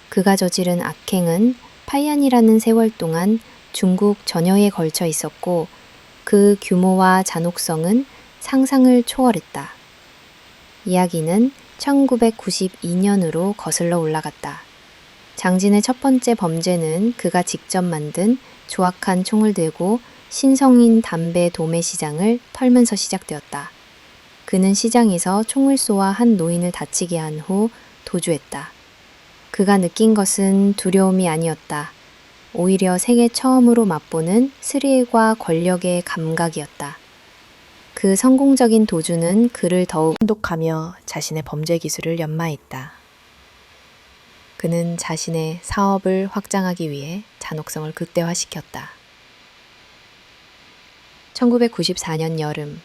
그가 저지른 악행은 8년이라는 세월 동안 중국 전역에 걸쳐 있었고 그 규모와 잔혹성은 상상을 초월했다. 이야기는 1992년으로 거슬러 올라갔다. 장진의 첫 번째 범죄는 그가 직접 만든 조악한 총을 들고 신성인 담배 도매 시장을 털면서 시작되었다. 그는 시장에서 총을 쏘아 한 노인을 다치게 한 후 도주했다. 그가 느낀 것은 두려움이 아니었다. 오히려 생애 처음으로 맛보는 스릴과 권력의 감각이었다. 그 성공적인 도주는 그를 더욱 혼독하며 자신의 범죄 기술을 연마했다. 그는 자신의 사업을 확장하기 위해 잔혹성을 극대화시켰다. 1994년 여름,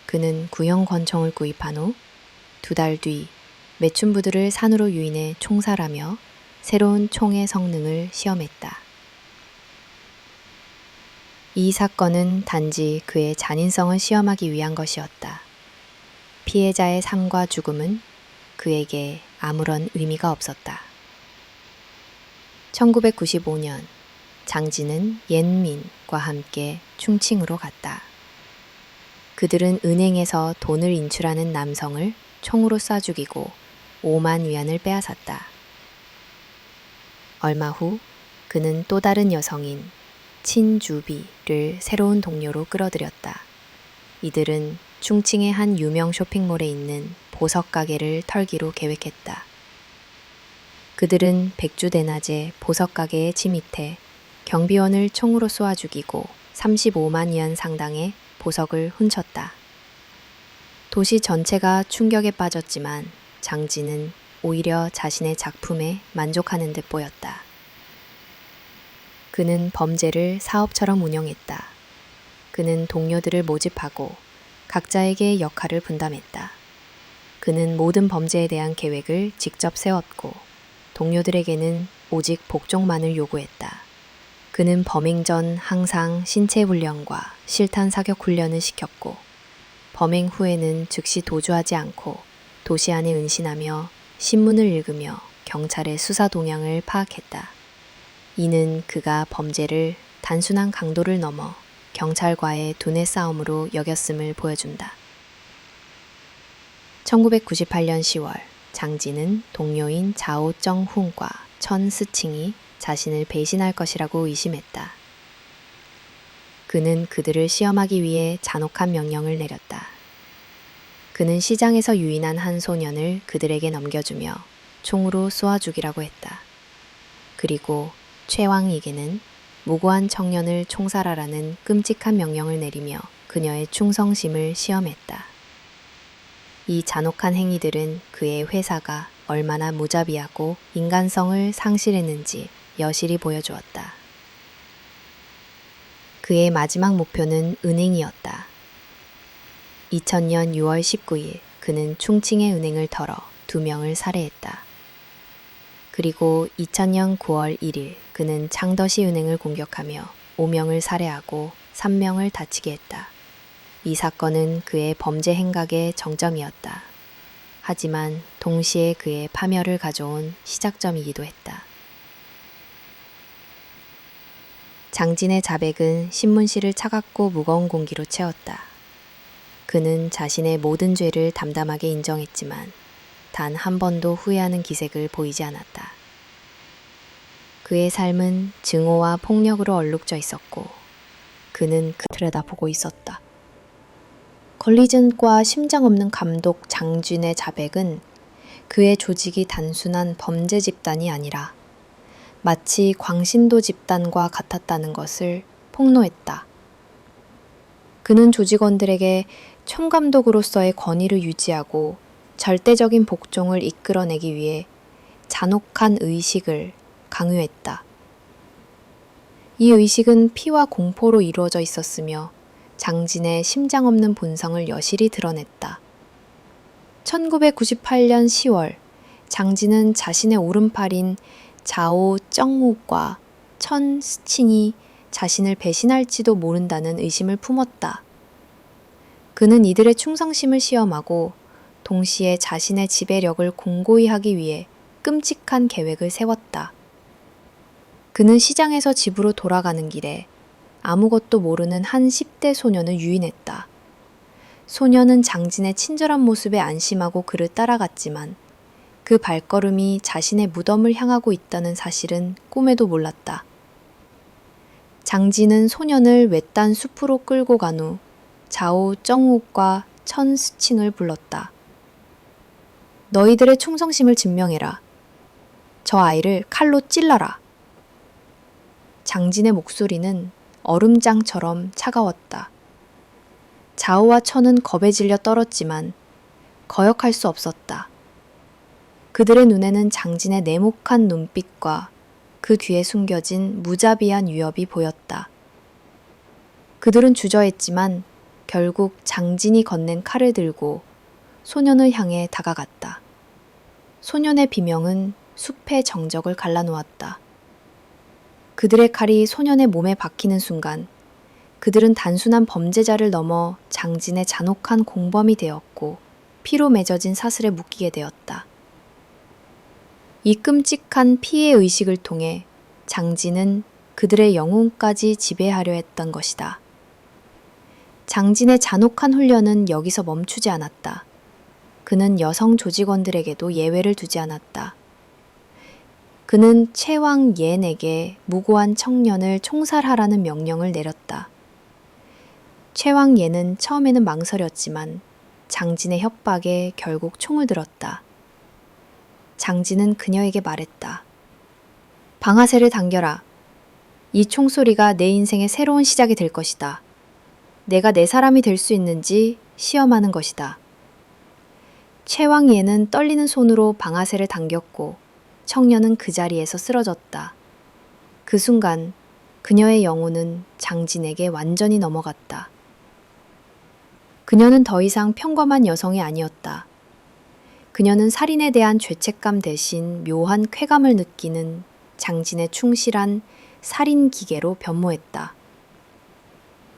그는 구형 권총을 구입한 후 2달 뒤 매춘부들을 산으로 유인해 총살하며 새로운 총의 성능을 시험했다. 이 사건은 단지 그의 잔인성을 시험하기 위한 것이었다. 피해자의 삶과 죽음은 그에게 아무런 의미가 없었다. 1995년, 장진은 옌민과 함께 충칭으로 갔다. 그들은 은행에서 돈을 인출하는 남성을 총으로 쏴 죽이고 5만 위안을 빼앗았다. 얼마 후 그는 또 다른 여성인 친주비를 새로운 동료로 끌어들였다. 이들은 충칭의 한 유명 쇼핑몰에 있는 보석 가게를 털기로 계획했다. 그들은 백주대낮에 보석 가게에 침입해 경비원을 총으로 쏘아 죽이고 35만 위안 상당의 보석을 훔쳤다. 도시 전체가 충격에 빠졌지만 장진은 오히려 자신의 작품에 만족하는 듯 보였다. 그는 범죄를 사업처럼 운영했다. 그는 동료들을 모집하고 각자에게 역할을 분담했다. 그는 모든 범죄에 대한 계획을 직접 세웠고 동료들에게는 오직 복종만을 요구했다. 그는 범행 전 항상 신체 훈련과 실탄 사격 훈련을 시켰고 범행 후에는 즉시 도주하지 않고 도시 안에 은신하며 신문을 읽으며 경찰의 수사 동향을 파악했다. 이는 그가 범죄를 단순한 강도를 넘어 경찰과의 두뇌 싸움으로 여겼음을 보여준다. 1998년 10월, 장진은 동료인 자오정훈과 천스칭이 자신을 배신할 것이라고 의심했다. 그는 그들을 시험하기 위해 잔혹한 명령을 내렸다. 그는 시장에서 유인한 한 소년을 그들에게 넘겨주며 총으로 쏘아 죽이라고 했다. 그리고 최왕에게는 무고한 청년을 총살하라는 끔찍한 명령을 내리며 그녀의 충성심을 시험했다. 이 잔혹한 행위들은 그의 회사가 얼마나 무자비하고 인간성을 상실했는지 여실히 보여주었다. 그의 마지막 목표는 은행이었다. 2000년 6월 19일 그는 충칭의 은행을 털어 2명을 살해했다. 그리고 2000년 9월 1일 그는 창더시 은행을 공격하며 5명을 살해하고 3명을 다치게 했다. 이 사건은 그의 범죄 행각의 정점이었다. 하지만 동시에 그의 파멸을 가져온 시작점이기도 했다. 장진의 자백은 신문실을 차갑고 무거운 공기로 채웠다. 그는 자신의 모든 죄를 담담하게 인정했지만 단 한 번도 후회하는 기색을 보이지 않았다. 그의 삶은 증오와 폭력으로 얼룩져 있었고 그는 들여다보고 있었다. 걸리즌과 심장 없는 감독 장진의 자백은 그의 조직이 단순한 범죄 집단이 아니라 마치 광신도 집단과 같았다는 것을 폭로했다. 그는 조직원들에게 총감독으로서의 권위를 유지하고 절대적인 복종을 이끌어내기 위해 잔혹한 의식을 강요했다. 이 의식은 피와 공포로 이루어져 있었으며 장진의 심장 없는 본성을 여실히 드러냈다. 1998년 10월, 장진은 자신의 오른팔인 자오 정욱과 천 스칭이 자신을 배신할지도 모른다는 의심을 품었다. 그는 이들의 충성심을 시험하고 동시에 자신의 지배력을 공고히 하기 위해 끔찍한 계획을 세웠다. 그는 시장에서 집으로 돌아가는 길에 아무것도 모르는 한 10대 소년을 유인했다. 소년은 장진의 친절한 모습에 안심하고 그를 따라갔지만 그 발걸음이 자신의 무덤을 향하고 있다는 사실은 꿈에도 몰랐다. 장진은 소년을 외딴 숲으로 끌고 간 후 자오 정욱과 천스칭을 불렀다. 너희들의 충성심을 증명해라. 저 아이를 칼로 찔러라. 장진의 목소리는 얼음장처럼 차가웠다. 자오와 천은 겁에 질려 떨었지만 거역할 수 없었다. 그들의 눈에는 장진의 냉혹한 눈빛과 그 뒤에 숨겨진 무자비한 위협이 보였다. 그들은 주저했지만 결국 장진이 건넨 칼을 들고 소년을 향해 다가갔다. 소년의 비명은 숲의 정적을 갈라놓았다. 그들의 칼이 소년의 몸에 박히는 순간 그들은 단순한 범죄자를 넘어 장진의 잔혹한 공범이 되었고 피로 맺어진 사슬에 묶이게 되었다. 이 끔찍한 피해 의식을 통해 장진은 그들의 영혼까지 지배하려 했던 것이다. 장진의 잔혹한 훈련은 여기서 멈추지 않았다. 그는 여성 조직원들에게도 예외를 두지 않았다. 그는 최왕 옌에게 무고한 청년을 총살하라는 명령을 내렸다. 최왕 옌은 처음에는 망설였지만 장진의 협박에 결국 총을 들었다. 장진은 그녀에게 말했다. 방아쇠를 당겨라. 이 총소리가 내 인생의 새로운 시작이 될 것이다. 내가 내 사람이 될 수 있는지 시험하는 것이다. 최왕 옌은 떨리는 손으로 방아쇠를 당겼고 청년은 그 자리에서 쓰러졌다. 그 순간 그녀의 영혼은 장진에게 완전히 넘어갔다. 그녀는 더 이상 평범한 여성이 아니었다. 그녀는 살인에 대한 죄책감 대신 묘한 쾌감을 느끼는 장진의 충실한 살인 기계로 변모했다.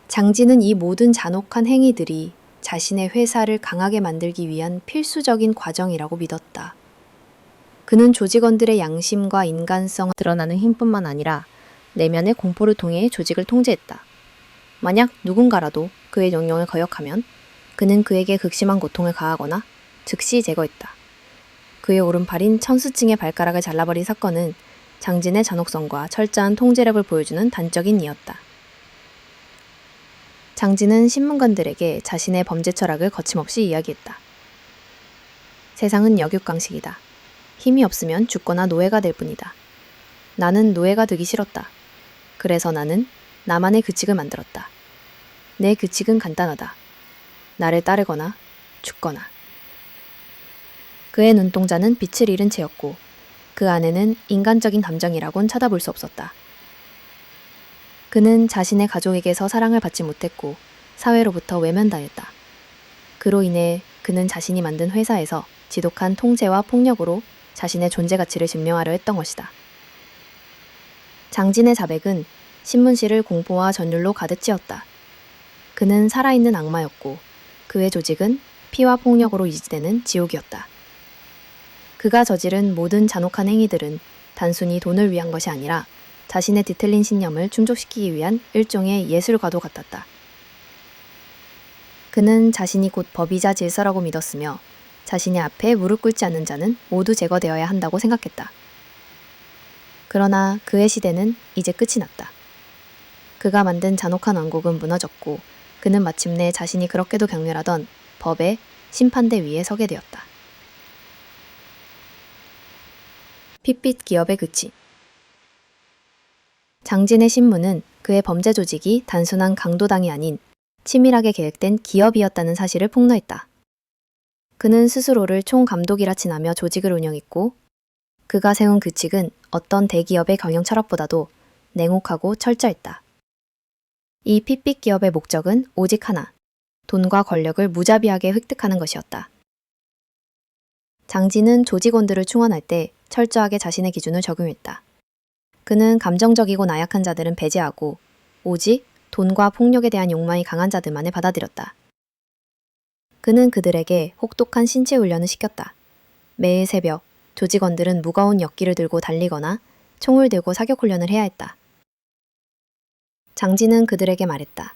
장진은 이 모든 잔혹한 행위들이 자신의 회사를 강하게 만들기 위한 필수적인 과정이라고 믿었다. 그는 조직원들의 양심과 인간성을 드러나는 힘뿐만 아니라 내면의 공포를 통해 조직을 통제했다. 만약 누군가라도 그의 명령을 거역하면 그는 그에게 극심한 고통을 가하거나 즉시 제거했다. 그의 오른팔인 천수층의 발가락을 잘라버린 사건은 장진의 잔혹성과 철저한 통제력을 보여주는 단적인 이였다. 장진은 신문관들에게 자신의 범죄 철학을 거침없이 이야기했다. 세상은 역육강식이다. 힘이 없으면 죽거나 노예가 될 뿐이다. 나는 노예가 되기 싫었다. 그래서 나는 나만의 규칙을 만들었다. 내 규칙은 간단하다. 나를 따르거나 죽거나. 그의 눈동자는 빛을 잃은 채였고 그 안에는 인간적인 감정이라곤 쳐다볼 수 없었다. 그는 자신의 가족에게서 사랑을 받지 못했고 사회로부터 외면당했다. 그로 인해 그는 자신이 만든 회사에서 지독한 통제와 폭력으로 자신의 존재 가치를 증명하려 했던 것이다. 장진의 자백은 신문실을 공포와 전율로 가득 채웠다. 그는 살아있는 악마였고 그의 조직은 피와 폭력으로 유지되는 지옥이었다. 그가 저지른 모든 잔혹한 행위들은 단순히 돈을 위한 것이 아니라 자신의 뒤틀린 신념을 충족시키기 위한 일종의 예술과도 같았다. 그는 자신이 곧 법이자 질서라고 믿었으며 자신의 앞에 무릎 꿇지 않는 자는 모두 제거되어야 한다고 생각했다. 그러나 그의 시대는 이제 끝이 났다. 그가 만든 잔혹한 왕국은 무너졌고 그는 마침내 자신이 그렇게도 경멸하던 법의 심판대 위에 서게 되었다. 핏빛 기업의 그치. 장진의 신문은 그의 범죄 조직이 단순한 강도당이 아닌 치밀하게 계획된 기업이었다는 사실을 폭로했다. 그는 스스로를 총감독이라 칭하며 조직을 운영했고 그가 세운 규칙은 어떤 대기업의 경영 철학보다도 냉혹하고 철저했다. 이 핏빛 기업의 목적은 오직 하나, 돈과 권력을 무자비하게 획득하는 것이었다. 장진은 조직원들을 충원할 때 철저하게 자신의 기준을 적용했다. 그는 감정적이고 나약한 자들은 배제하고 오직 돈과 폭력에 대한 욕망이 강한 자들만을 받아들였다. 그는 그들에게 혹독한 신체 훈련을 시켰다. 매일 새벽 조직원들은 무거운 역기를 들고 달리거나 총을 들고 사격 훈련을 해야 했다. 장진은 그들에게 말했다.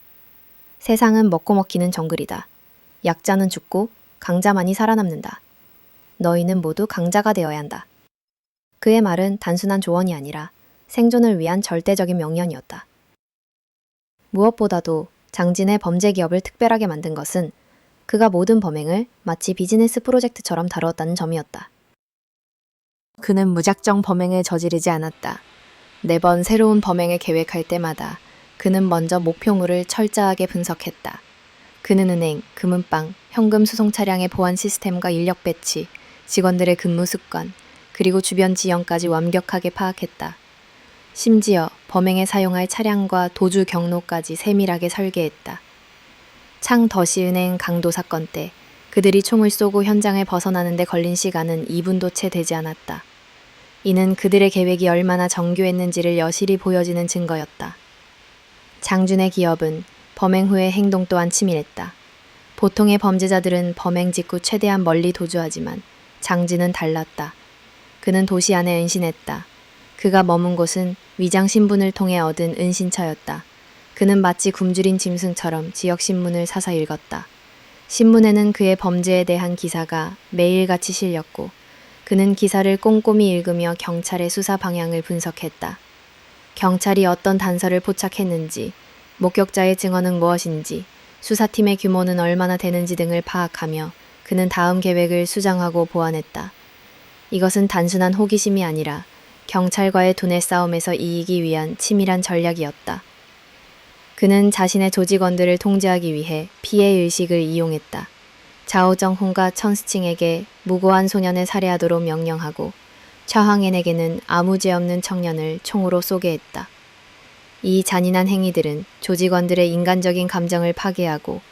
세상은 먹고 먹히는 정글이다. 약자는 죽고 강자만이 살아남는다. 너희는 모두 강자가 되어야 한다. 그의 말은 단순한 조언이 아니라 생존을 위한 절대적인 명령이었다. 무엇보다도 장진의 범죄 기업을 특별하게 만든 것은 그가 모든 범행을 마치 비즈니스 프로젝트처럼 다루었다는 점이었다. 그는 무작정 범행을 저지르지 않았다. 매번 새로운 범행을 계획할 때마다 그는 먼저 목표물을 철저하게 분석했다. 그는 은행, 금은방, 현금 수송 차량의 보안 시스템과 인력 배치, 직원들의 근무 습관, 그리고 주변 지형까지 완벽하게 파악했다. 심지어 범행에 사용할 차량과 도주 경로까지 세밀하게 설계했다. 창더시은행 강도 사건 때 그들이 총을 쏘고 현장을 벗어나는 데 걸린 시간은 2분도 채 되지 않았다. 이는 그들의 계획이 얼마나 정교했는지를 여실히 보여지는 증거였다. 장준의 기업은 범행 후의 행동 또한 치밀했다. 보통의 범죄자들은 범행 직후 최대한 멀리 도주하지만 장진은 달랐다. 그는 도시 안에 은신했다. 그가 머문 곳은 위장 신분을 통해 얻은 은신처였다. 그는 마치 굶주린 짐승처럼 지역 신문을 사서 읽었다. 신문에는 그의 범죄에 대한 기사가 매일같이 실렸고 그는 기사를 꼼꼼히 읽으며 경찰의 수사 방향을 분석했다. 경찰이 어떤 단서를 포착했는지, 목격자의 증언은 무엇인지, 수사팀의 규모는 얼마나 되는지 등을 파악하며 그는 다음 계획을 수정하고 보완했다. 이것은 단순한 호기심이 아니라 경찰과의 두뇌 싸움에서 이기기 위한 치밀한 전략이었다. 그는 자신의 조직원들을 통제하기 위해 피해의식을 이용했다. 자오정훈과 천스칭에게 무고한 소년을 살해하도록 명령하고 처항엔에게는 아무 죄 없는 청년을 총으로 쏘게 했다. 이 잔인한 행위들은 조직원들의 인간적인 감정을 파괴하고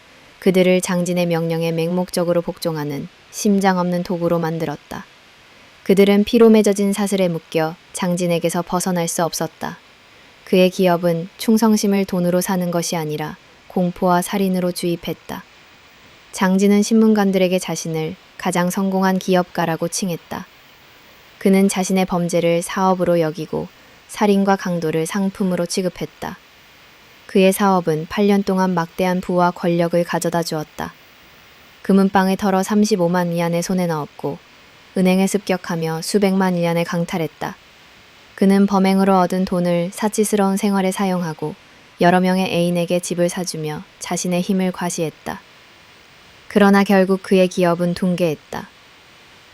그들을 장진의 명령에 맹목적으로 복종하는 심장 없는 도구로 만들었다. 그들은 피로 맺어진 사슬에 묶여 장진에게서 벗어날 수 없었다. 그의 기업은 충성심을 돈으로 사는 것이 아니라 공포와 살인으로 주입했다. 장진은 신문관들에게 자신을 가장 성공한 기업가라고 칭했다. 그는 자신의 범죄를 사업으로 여기고 살인과 강도를 상품으로 취급했다. 그의 사업은 8년 동안 막대한 부와 권력을 가져다 주었다. 금은방에 털어 35만 위안의 손에 넣었고 은행에 습격하며 수백만 위안을 강탈했다. 그는 범행으로 얻은 돈을 사치스러운 생활에 사용하고 여러 명의 애인에게 집을 사주며 자신의 힘을 과시했다. 그러나 결국 그의 기업은 붕괴했다.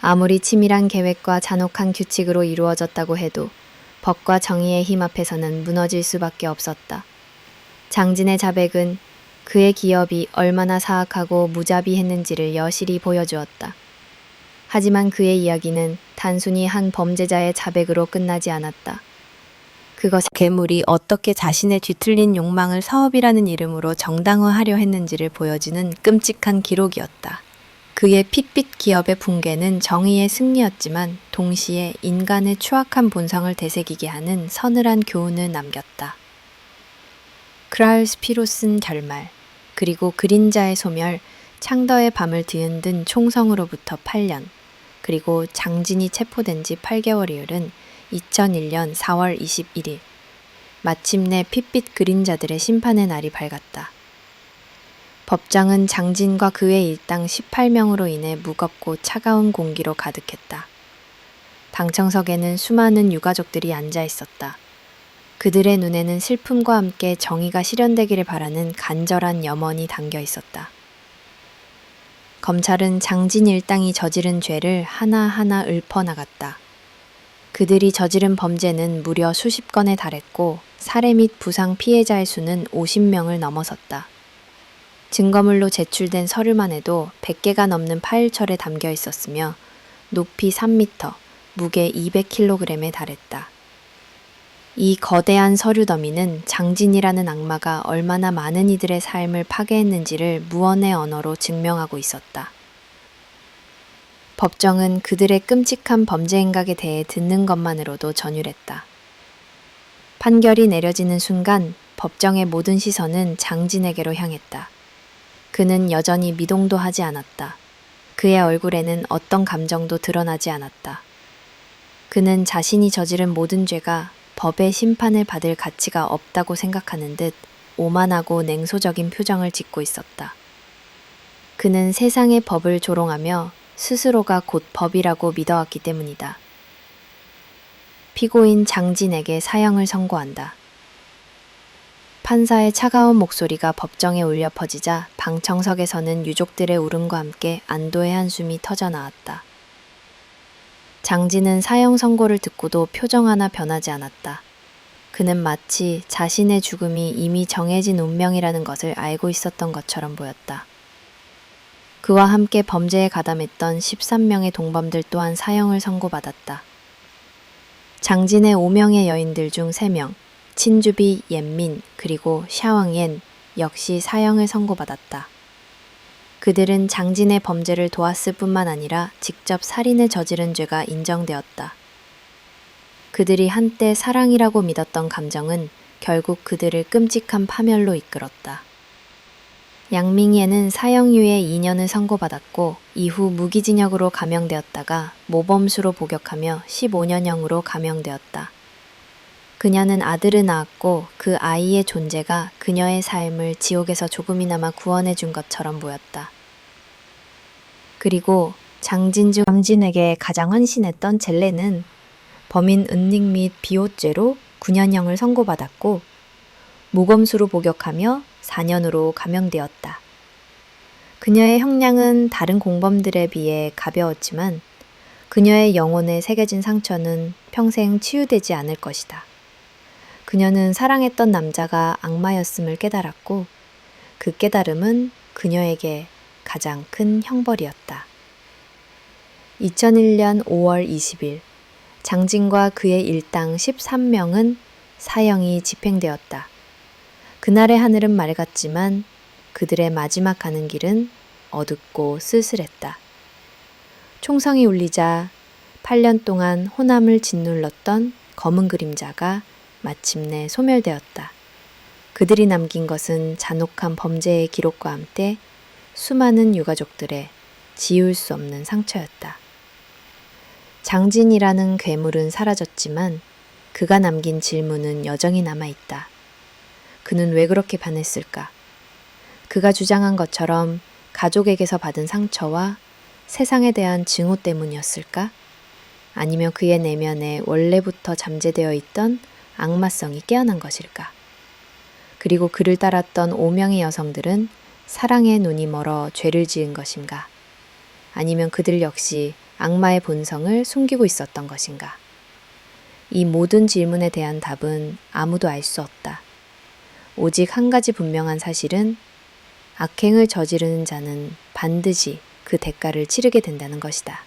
아무리 치밀한 계획과 잔혹한 규칙으로 이루어졌다고 해도 법과 정의의 힘 앞에서는 무너질 수밖에 없었다. 장진의 자백은 그의 기업이 얼마나 사악하고 무자비했는지를 여실히 보여주었다. 하지만 그의 이야기는 단순히 한 범죄자의 자백으로 끝나지 않았다. 그것은 괴물이 어떻게 자신의 뒤틀린 욕망을 사업이라는 이름으로 정당화하려 했는지를 보여주는 끔찍한 기록이었다. 그의 핏빛 기업의 붕괴는 정의의 승리였지만 동시에 인간의 추악한 본성을 되새기게 하는 서늘한 교훈을 남겼다. 크라울스피로스는 결말, 그리고 그림자의 소멸, 창더의 밤을 뒤흔든 총성으로부터 8년, 그리고 장진이 체포된 지 8개월 이후는 2001년 4월 21일, 마침내 핏빛 그림자들의 심판의 날이 밝았다. 법정은 장진과 그의 일당 18명으로 인해 무겁고 차가운 공기로 가득했다. 방청석에는 수많은 유가족들이 앉아 있었다. 그들의 눈에는 슬픔과 함께 정의가 실현되기를 바라는 간절한 염원이 담겨 있었다. 검찰은 장진 일당이 저지른 죄를 하나하나 읊어나갔다. 그들이 저지른 범죄는 무려 수십 건에 달했고 살해 및 부상 피해자의 수는 50명을 넘어섰다. 증거물로 제출된 서류만 해도 100개가 넘는 파일철에 담겨 있었으며 높이 3m, 무게 200kg에 달했다. 이 거대한 서류 더미는 장진이라는 악마가 얼마나 많은 이들의 삶을 파괴했는지를 무언의 언어로 증명하고 있었다. 법정은 그들의 끔찍한 범죄 행각에 대해 듣는 것만으로도 전율했다. 판결이 내려지는 순간 법정의 모든 시선은 장진에게로 향했다. 그는 여전히 미동도 하지 않았다. 그의 얼굴에는 어떤 감정도 드러나지 않았다. 그는 자신이 저지른 모든 죄가 법의 심판을 받을 가치가 없다고 생각하는 듯 오만하고 냉소적인 표정을 짓고 있었다. 그는 세상의 법을 조롱하며 스스로가 곧 법이라고 믿어왔기 때문이다. 피고인 장진에게 사형을 선고한다. 판사의 차가운 목소리가 법정에 울려 퍼지자 방청석에서는 유족들의 울음과 함께 안도의 한숨이 터져나왔다. 장진은 사형 선고를 듣고도 표정 하나 변하지 않았다. 그는 마치 자신의 죽음이 이미 정해진 운명이라는 것을 알고 있었던 것처럼 보였다. 그와 함께 범죄에 가담했던 13명의 동범들 또한 사형을 선고받았다. 장진의 5명의 여인들 중 3명, 친주비 옌민 그리고 샤왕옌 역시 사형을 선고받았다. 그들은 장진의 범죄를 도왔을 뿐만 아니라 직접 살인을 저지른 죄가 인정되었다. 그들이 한때 사랑이라고 믿었던 감정은 결국 그들을 끔찍한 파멸로 이끌었다. 양밍예는 사형유예 2년을 선고받았고 이후 무기징역으로 감형되었다가 모범수로 복역하며 15년형으로 감형되었다. 그녀는 아들을 낳았고 그 아이의 존재가 그녀의 삶을 지옥에서 조금이나마 구원해 준 것처럼 보였다. 그리고 장진 중 장진에게 가장 헌신했던 젤레는 범인 은닉 및 비호죄로 9년형을 선고받았고 모범수로 복역하며 4년으로 감형되었다. 그녀의 형량은 다른 공범들에 비해 가벼웠지만 그녀의 영혼에 새겨진 상처는 평생 치유되지 않을 것이다. 그녀는 사랑했던 남자가 악마였음을 깨달았고 그 깨달음은 그녀에게 가장 큰 형벌이었다. 2001년 5월 20일 장진과 그의 일당 13명은 사형이 집행되었다. 그날의 하늘은 맑았지만 그들의 마지막 가는 길은 어둡고 쓸쓸했다. 총성이 울리자 8년 동안 호남을 짓눌렀던 검은 그림자가 마침내 소멸되었다. 그들이 남긴 것은 잔혹한 범죄의 기록과 함께 수많은 유가족들의 지울 수 없는 상처였다. 장진이라는 괴물은 사라졌지만 그가 남긴 질문은 여전히 남아있다. 그는 왜 그렇게 반했을까? 그가 주장한 것처럼 가족에게서 받은 상처와 세상에 대한 증오 때문이었을까? 아니면 그의 내면에 원래부터 잠재되어 있던 악마성이 깨어난 것일까? 그리고 그를 따랐던 5명의 여성들은 사랑의 눈이 멀어 죄를 지은 것인가? 아니면 그들 역시 악마의 본성을 숨기고 있었던 것인가? 이 모든 질문에 대한 답은 아무도 알 수 없다. 오직 한 가지 분명한 사실은 악행을 저지르는 자는 반드시 그 대가를 치르게 된다는 것이다.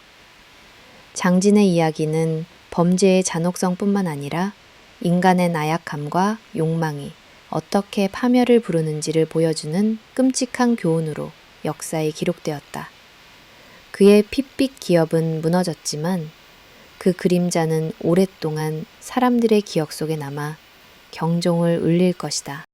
장진의 이야기는 범죄의 잔혹성뿐만 아니라 인간의 나약함과 욕망이 어떻게 파멸을 부르는지를 보여주는 끔찍한 교훈으로 역사에 기록되었다. 그의 핏빛 기업은 무너졌지만 그 그림자는 오랫동안 사람들의 기억 속에 남아 경종을 울릴 것이다.